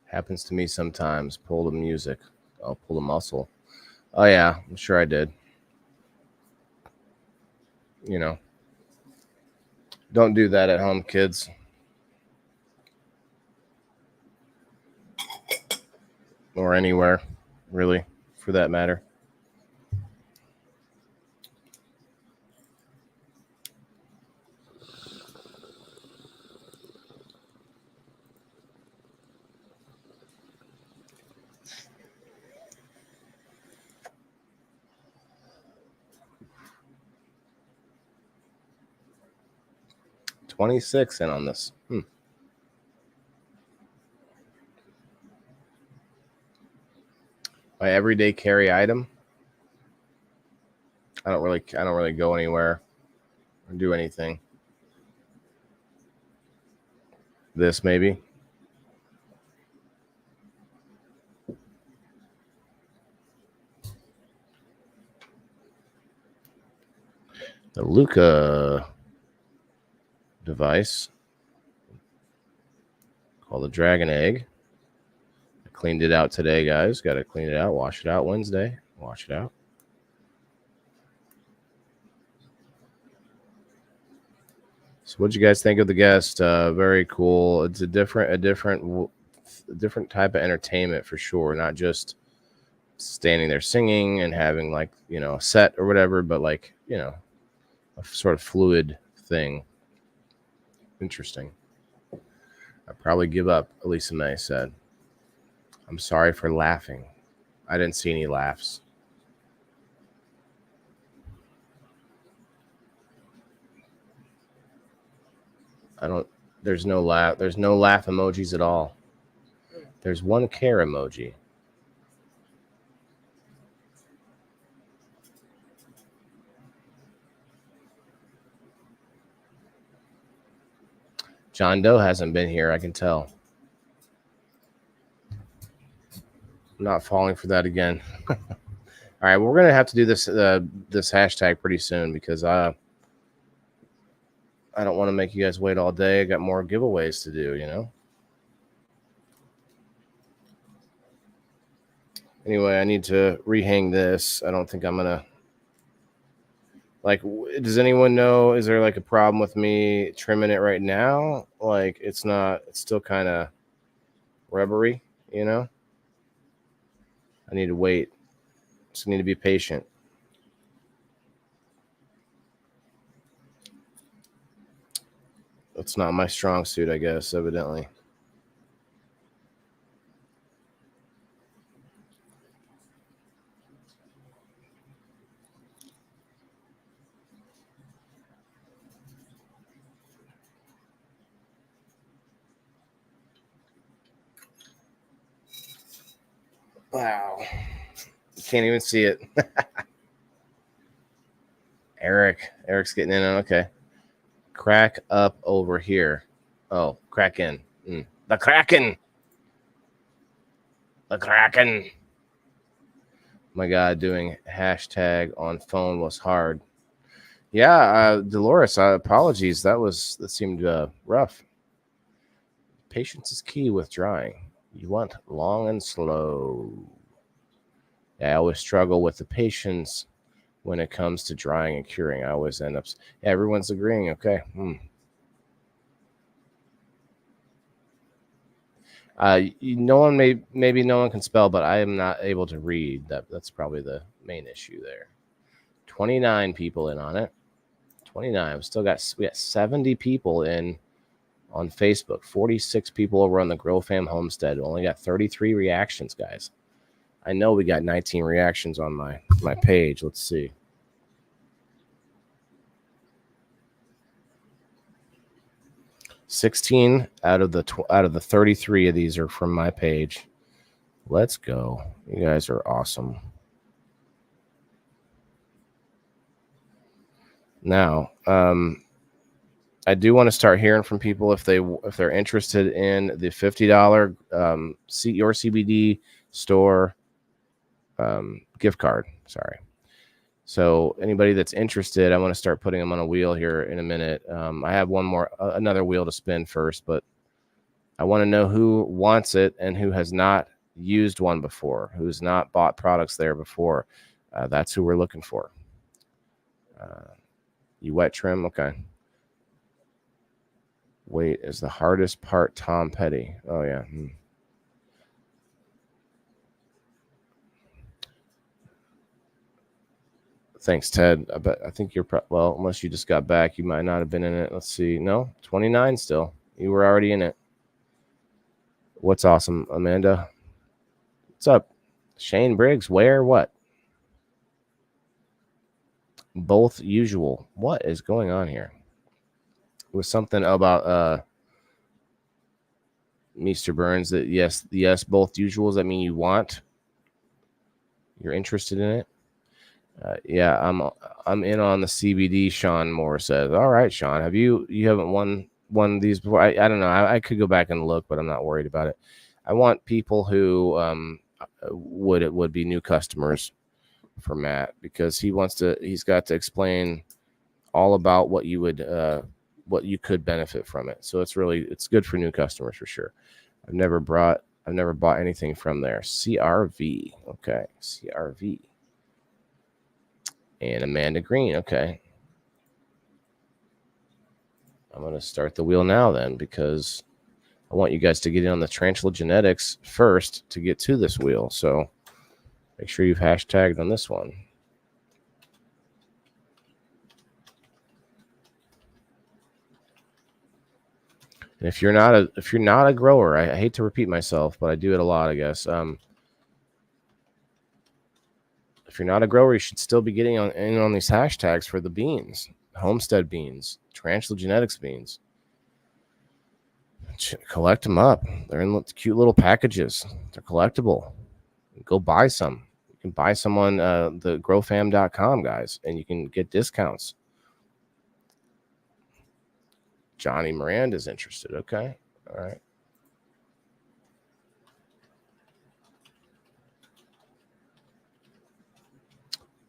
S1: Happens to me sometimes. Pull the music. I'll pull the muscle. Oh, yeah. I'm sure I did. You know. Don't do that at home, kids. Or anywhere, really, for that matter. $26 in on this. My everyday carry item. I don't really go anywhere or do anything. This maybe. The Luca device called the Dragon Egg. I cleaned it out today, guys. Got to clean it out, wash it out Wednesday. Wash it out. So, what'd you guys think of the guest? Very cool. It's a different type of entertainment for sure. Not just standing there singing and having like a set or whatever, but like a sort of fluid thing. Interesting. I'd probably give up. Elisa May said, "I'm sorry for laughing. I didn't see any laughs." There's no laugh emojis at all. There's one care emoji. John Doe hasn't been here, I can tell. I'm not falling for that again. All right, we're gonna have to do this this hashtag pretty soon because I don't want to make you guys wait all day. I got more giveaways to do, Anyway, I need to rehang this. I don't think I'm gonna. Like, does anyone know? Is there like a problem with me trimming it right now? Like, it's still kind of rubbery, I need to wait. Just need to be patient. That's not my strong suit, I guess, evidently. Wow. You can't even see it. Eric's getting in on okay. Crack up over here. Oh, crack in. The Kraken. The Kraken. My God, doing hashtag on phone was hard. Yeah, Dolores, apologies. That seemed rough. Patience is key with drying. You want long and slow. I always struggle with the patience when it comes to drying and curing. I always end up. Yeah, everyone's agreeing. Okay. No one maybe no one can spell, but I am not able to read. That's probably the main issue there. 29 people in on it. 29. We got 70 people in on Facebook. 46 people over on the Grow Fam Homestead. Only got 33 reactions, guys. I know we got 19 reactions on my page. Let's see. $16 out of the 33 of these are from my page. Let's go. You guys are awesome. Now, I do want to start hearing from people if they're interested in the $50 Your CBD store gift card. Sorry. So anybody that's interested, I want to start putting them on a wheel here in a minute. I have another wheel to spin first, but I want to know who wants it and who has not used one before, who's not bought products there before. That's who we're looking for. You wet trim? Okay. Weight is the hardest part, Tom Petty. Oh, yeah. Thanks, Ted. I think you're well, unless you just got back, you might not have been in it. Let's see. No, 29 still. You were already in it. What's awesome, Amanda? What's up? Shane Briggs, where? What? Both usual. What is going on here? It was something about Mr. Burns that yes, both usuals. I mean, you're interested in it. Yeah, I'm in on the CBD. Sean Moore says, "All right, Sean, you haven't won these before? I don't know. I could go back and look, but I'm not worried about it. I want people who would be new customers for Matt, because he's got to explain all about what you could benefit from it. So it's good for new customers for sure. I've never bought anything from there. CRV, okay, CRV." And Amanda Green. Okay. I'm going to start the wheel now then, because I want you guys to get in on the Tarantula Genetics first to get to this wheel. So make sure you've hashtagged on this one. And if you're not a grower, I hate to repeat myself, but I do it a lot, I guess. If you're not a grower, you should still be getting in on these hashtags for the beans, homestead beans, Tarantula Genetics beans. Collect them up. They're in cute little packages. They're collectible. Go buy some. You can buy some on the growfam.com, guys, and you can get discounts. Johnny Miranda's interested. Okay. All right.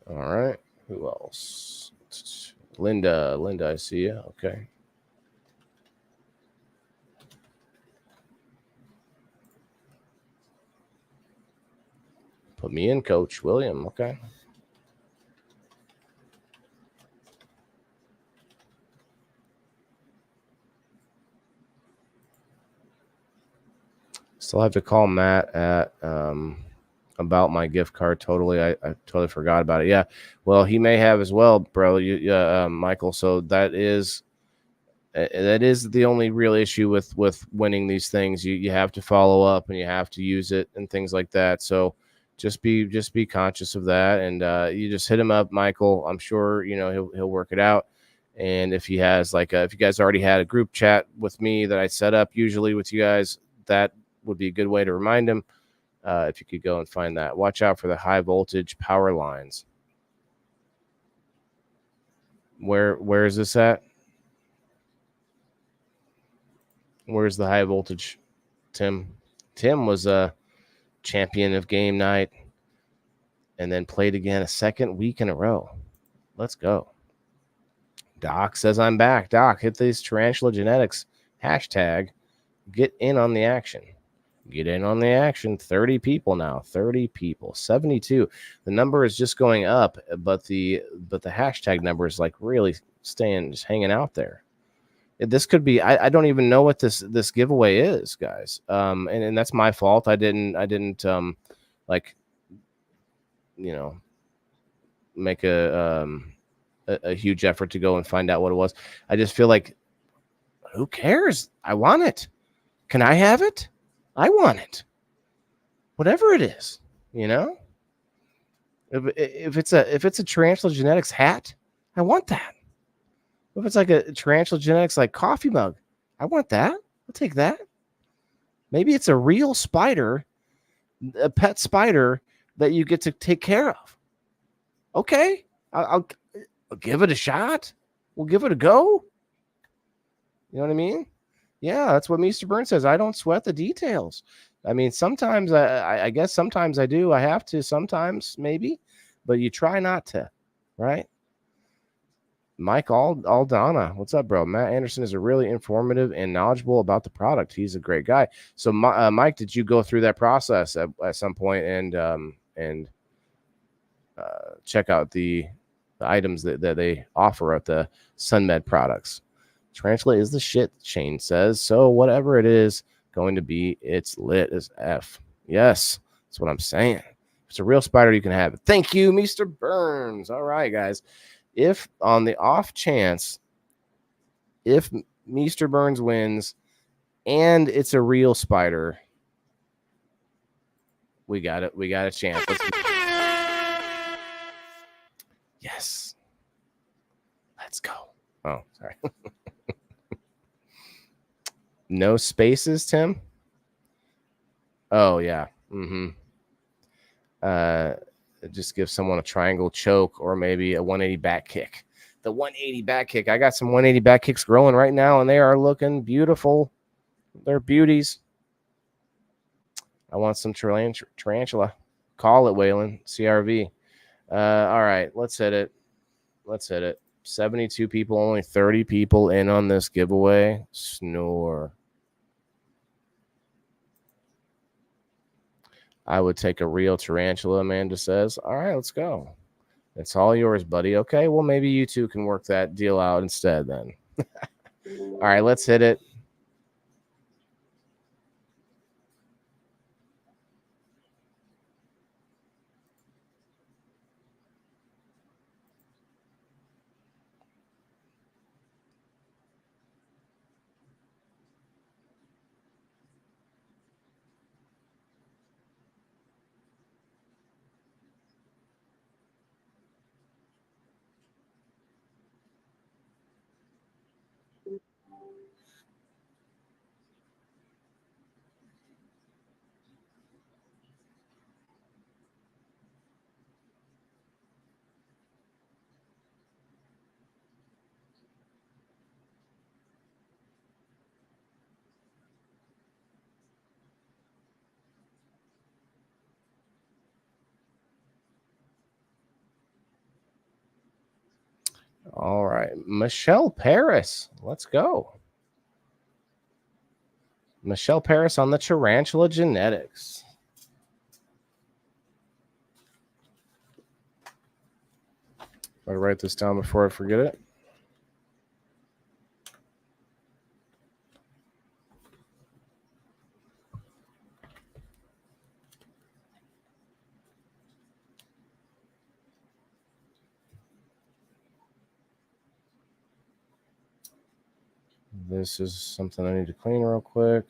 S1: All right. Who else? Linda, I see you. Okay. Put me in, Coach William. Okay. Still have to call Matt at about my gift card. Totally, I totally forgot about it. Yeah, well, he may have as well, bro. Michael. So that is the only real issue with winning these things. You have to follow up and you have to use it and things like that. So just be conscious of that, and you just hit him up, Michael. I'm sure he'll work it out. And if he has if you guys already had a group chat with me that I set up usually with you guys, that would be a good way to remind him. If you could go and find that. Watch out for the high voltage power lines. Where is this at? Where's the high voltage, Tim? Tim was a champion of game night and then played again a second week in a row. Let's go. Doc says I'm back. Doc, hit these Tarantula Genetics hashtag. Get in on the action. Get in on the action. 30 people now. 30 people. 72. The number is just going up, but the hashtag number is really just hanging out there. This could be. I don't even know what this giveaway is, guys. And that's my fault. I didn't make a huge effort to go and find out what it was. I just feel like, who cares? I want it. Can I have it? I want it. Whatever it is, If it's a Tarantula Genetics hat, I want that. If it's like a Tarantula Genetics coffee mug, I want that. I'll take that. Maybe it's a real spider, a pet spider that you get to take care of. Okay, I'll give it a shot. We'll give it a go. You know what I mean? Yeah, that's what Mr. Burns says. I don't sweat the details. I mean, sometimes I guess sometimes I do. I have to sometimes, maybe, but you try not to. right? Mike Aldana, what's up, bro? Matt Anderson is a really informative and knowledgeable about the product. He's a great guy. So, Mike, did you go through that process at some point and check out the items that they offer at the SunMed products? Tarantula is the shit, Shane says. So whatever it is going to be, it's lit as F. Yes, that's what I'm saying. If it's a real spider, you can have it. Thank you, Mr. Burns. All right, guys. If on the off chance, if Mr. Burns wins and it's a real spider, we got it. We got a chance. Yes. Let's go. Oh, sorry. No spaces, Tim? Oh, yeah. Mm-hmm. Just give someone a triangle choke or maybe a 180 back kick. The 180 back kick. I got some 180 back kicks growing right now, and they are looking beautiful. They're beauties. I want some tarantula. Call it, Waylon. CRV. All right, let's hit it. Let's hit it. 72 people, only 30 people in on this giveaway. Snore. I would take a real tarantula, Amanda says. All right, let's go. It's all yours, buddy. Okay, well, maybe you two can work that deal out instead then. All right, let's hit it. All right, Michelle Paris. Let's go. Michelle Paris on the Tarantula Genetics. I'll write this down before I forget it. This is something I need to clean real quick.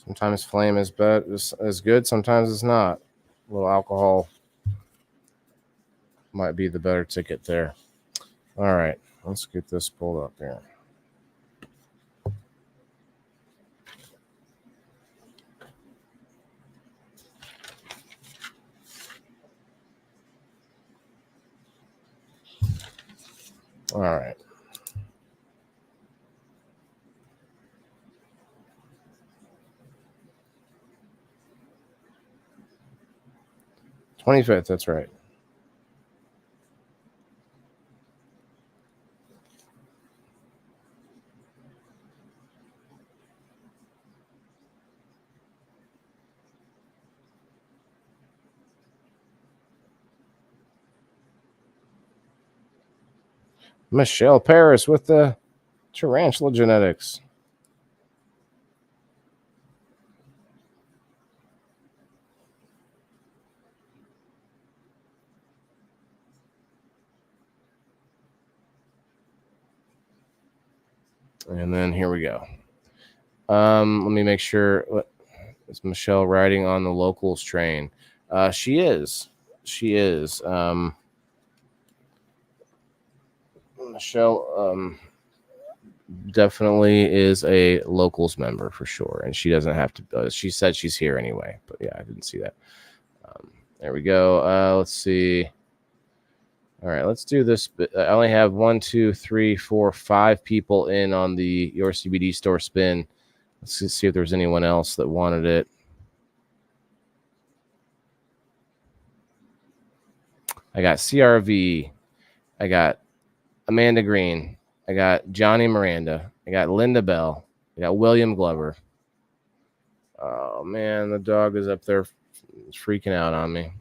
S1: Sometimes flame is good. Sometimes it's not. A little alcohol might be the better ticket there. All right, let's get this pulled up here. All right. $25th, that's right. Michelle Paris with the Tarantula Genetics. And then here we go. Let me make sure. Is Michelle riding on the locals train? She is. She is. Michelle definitely is a locals member for sure, and she doesn't have to. She said she's here anyway, but yeah, I didn't see that. There we go. Let's see. All right, let's do this. I only have 1, 2, 3, 4, 5 people in on the Your CBD store spin. Let's see if there's anyone else that wanted it. I got CRV. I got Amanda Green. I got Johnny Miranda. I got Linda Bell. I got William Glover. Oh, man, the dog is up there freaking out on me.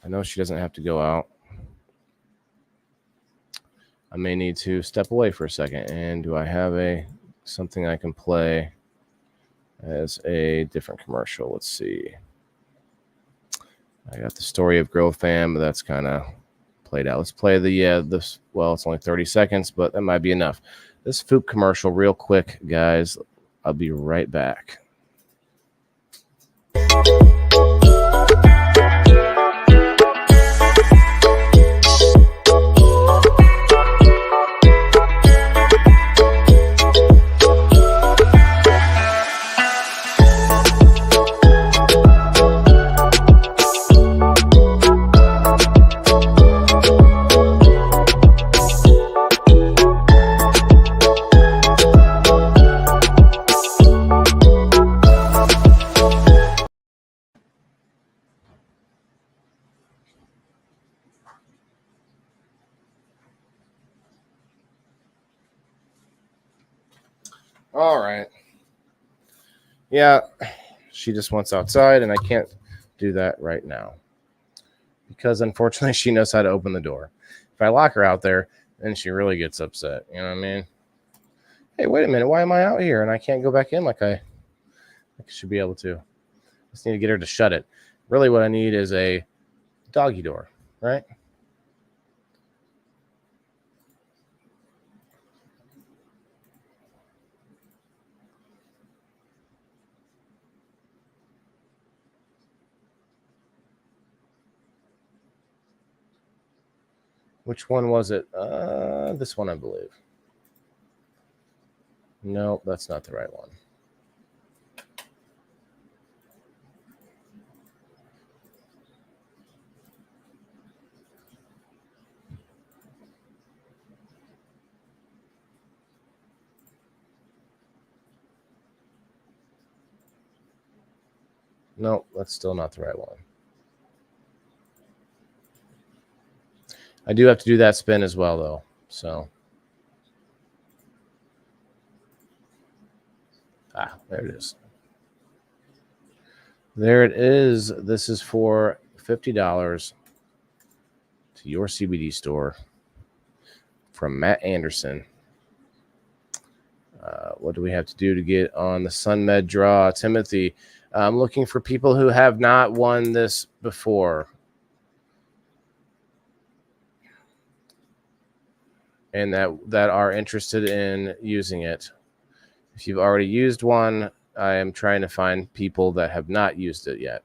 S1: I know she doesn't have to go out. I may need to step away for a second. And do I have something I can play as a different commercial? Let's see. I got the story of Growth Fam, but that's kind of played out. Let's play this. Well, it's only 30 seconds, but that might be enough. This Foop commercial real quick, guys. I'll be right back. All right. Yeah, she just wants outside, and I can't do that right now because, unfortunately, she knows how to open the door. If I lock her out there, then she really gets upset. You know what I mean? Hey, wait a minute. Why am I out here and I can't go back in like I should be able to? I just need to get her to shut it. Really, what I need is a doggy door, right? Which one was it? This one, I believe. No, that's not the right one. No, that's still not the right one. I do have to do that spin as well, though. So, there it is. There it is. This is for $50 to Your CBD store from Matt Anderson. What do we have to do to get on the SunMed draw? Timothy, I'm looking for people who have not won this before and that are interested in using it. If you've already used one, I am trying to find people that have not used it yet,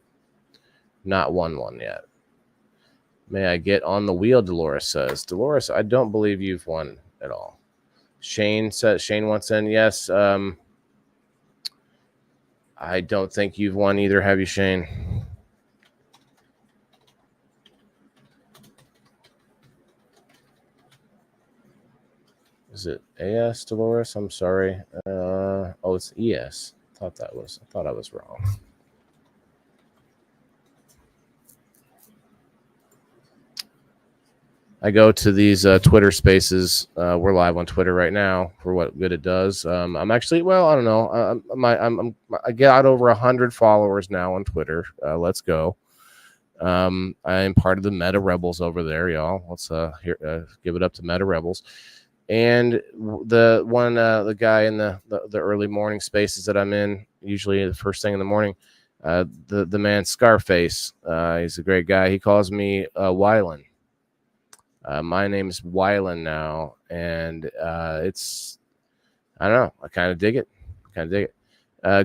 S1: not won one yet. May I get on the wheel, Dolores says. Dolores, I don't believe you've won at all. Shane wants in. Yes. I don't think you've won either, have you, Shane? Is it AS, Dolores? I'm sorry. Oh, it's ES. I thought I was wrong. I go to these Twitter spaces. We're live on Twitter right now for what good it does. I'm actually, well, I don't know. I got over 100 followers now on Twitter. Let's go. I am part of the Meta Rebels over there, y'all. Let's give it up to Meta Rebels. And the guy in the early morning spaces that I'm in, usually the first thing in the morning, the man Scarface. He's a great guy. He calls me Wylan. My name is Wylan now, and it's, I don't know, I kind of dig it.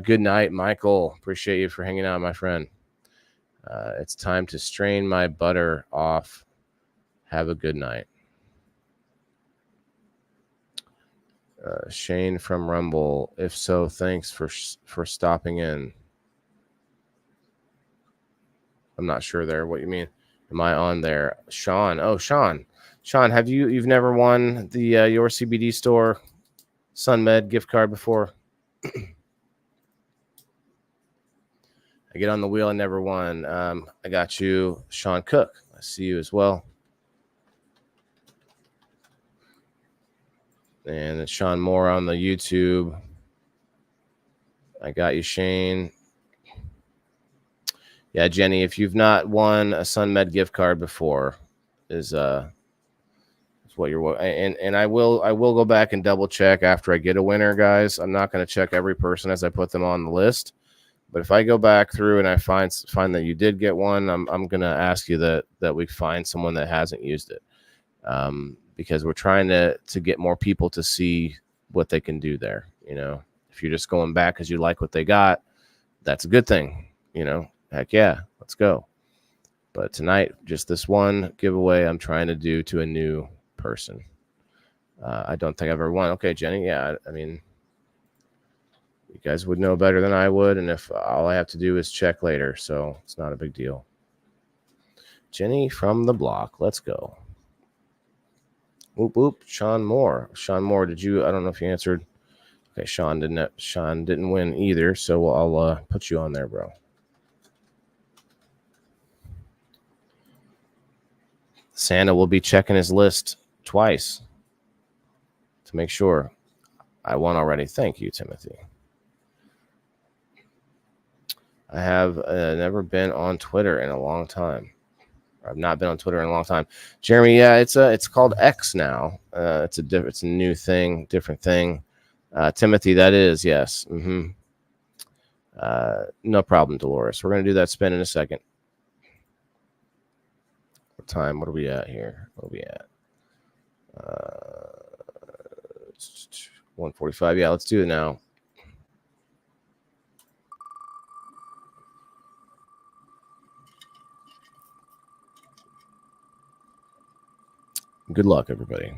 S1: Good night, Michael. Appreciate you for hanging out, my friend. It's time to strain my butter off. Have a good night. Shane from Rumble. If so, thanks for stopping in. I'm not sure there what you mean. Am I on there? Sean. Oh, Sean. Sean, have you've never won the Your CBD store SunMed gift card before? I get on the wheel and never won. I got you, Sean Cook. I see you as well. And it's Sean Moore on the YouTube. I got you, Shane. Yeah, Jenny, if you've not won a SunMed gift card before, is what you're, and I will go back and double check after I get a winner, guys. I'm not going to check every person as I put them on the list, but if I go back through and I find that you did get one, I'm going to ask you that we find someone that hasn't used it, because we're trying to get more people to see what they can do there. You know, if you're just going back because you like what they got, that's a good thing. You know, heck yeah, let's go. But tonight, just this one giveaway I'm trying to do to a new person. I don't think I've ever won. Okay, Jenny. Yeah, I mean, you guys would know better than I would, and if all I have to do is check later, so it's not a big deal. Jenny from the block. Let's go. Whoop whoop. Sean Moore. Sean Moore, did you? I don't know if you answered. Okay, Sean didn't win either, so I'll put you on there, bro. Santa will be checking his list twice to make sure I won already. Thank you, Timothy. I have never been on Twitter in a long time. I've not been on Twitter in a long time. Jeremy, yeah, it's called X now. It's a new thing, different thing. Timothy, that is, yes. Mm-hmm. No problem, Dolores. We're gonna do that spin in a second. What time? What are we at here? What are we at? 1:45. Yeah, let's do it now. Good luck, everybody.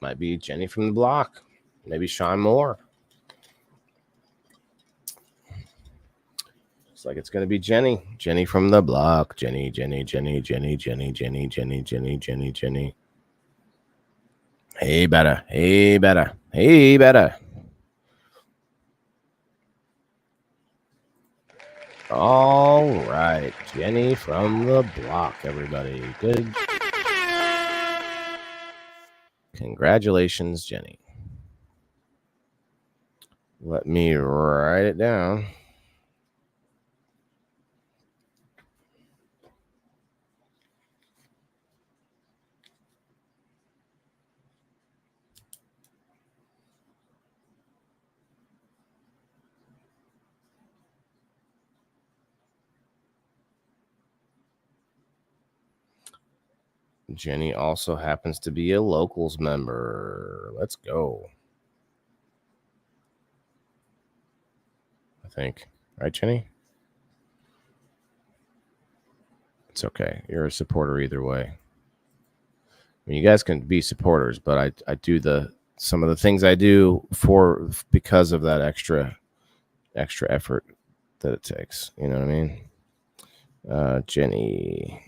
S1: Might be Jenny from the block. Maybe Sean Moore. Looks like it's going to be Jenny. Jenny from the block. Jenny. Hey, better. All right. Jenny from the block, everybody. Good. Congratulations, Jenny. Let me write it down. Jenny also happens to be a locals member. Let's go. I think. Right, Jenny? It's okay. You're a supporter either way. I mean, you guys can be supporters, but I do some of the things I do because of that extra effort that it takes. You know what I mean? Jenny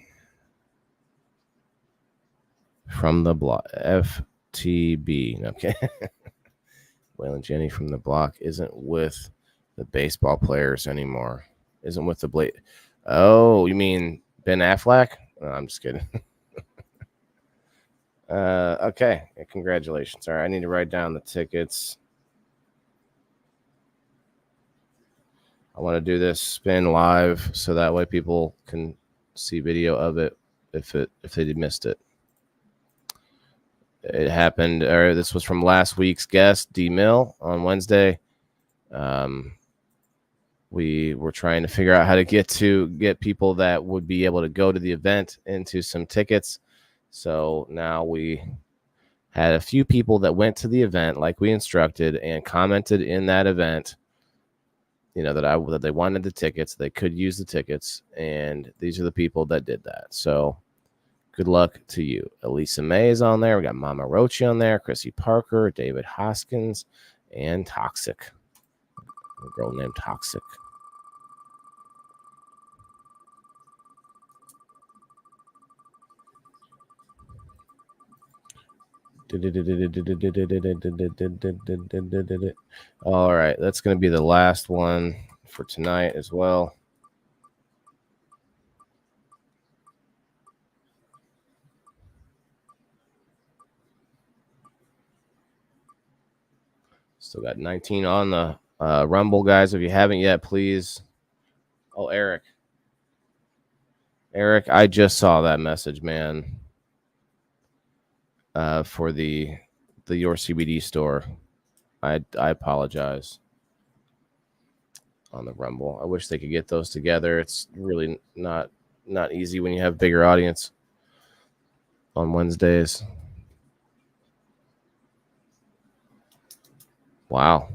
S1: from the block. FTB. Okay. Waylon Jenny from the block isn't with the baseball players anymore. Isn't with the Blade. Oh, you mean Ben Affleck? No, I'm just kidding. Okay. Congratulations. All right. I need to write down the tickets. I want to do this spin live so that way people can see video of it if they missed it. It happened, or this was from last week's guest, D Mill, on Wednesday. We were trying to figure out how to get people that would be able to go to the event into some tickets. So now we had a few people that went to the event like we instructed and commented in that event, that they wanted the tickets, they could use the tickets, and these are the people that did that. So good luck to you. Elisa May is on there. We got Mama Rochi on there, Chrissy Parker, David Hoskins, and Toxic. A girl named Toxic. All right, that's going to be the last one for tonight as well. Still got 19 on the Rumble, guys. If you haven't yet, please. Oh, Eric, I just saw that message, man. For the Your CBD store. I apologize on the Rumble. I wish they could get those together. It's really not easy when you have bigger audience on Wednesdays. Wow.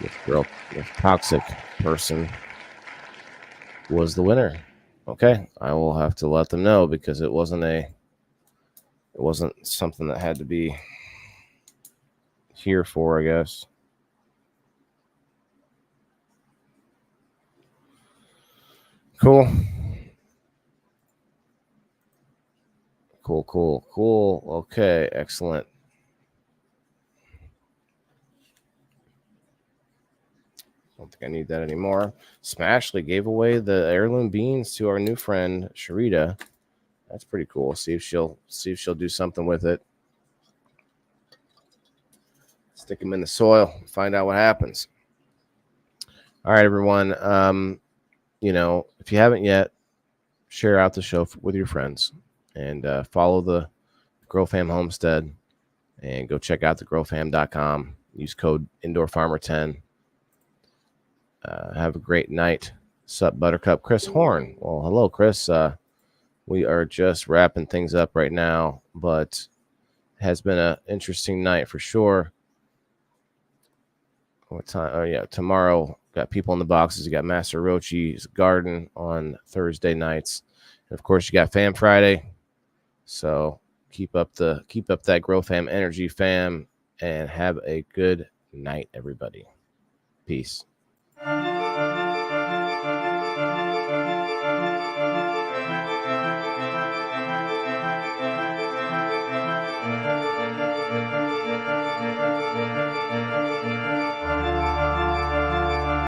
S1: This toxic person was the winner. Okay, I will have to let them know because it wasn't something that had to be here for, I guess. Cool. Okay, excellent. I don't think I need that anymore. Smashly gave away the heirloom beans to our new friend Sharita. That's pretty cool. See if she'll do something with it. Stick them in the soil. Find out what happens. All right, everyone. If you haven't yet, share out the show with your friends and follow the Grow Fam Homestead and go check out thegrowfam.com. Use code IndoorFarmer10. Have a great night. Sup, Buttercup? Chris Horn. Well, hello, Chris. We are just wrapping things up right now, but it has been an interesting night for sure. What time? Oh, yeah, tomorrow. Got people in the boxes. You got Master Rochi's Garden on Thursday nights. And of course, you got Fam Friday. So keep up that Grow Fam energy, fam, and have a good night, everybody. Peace.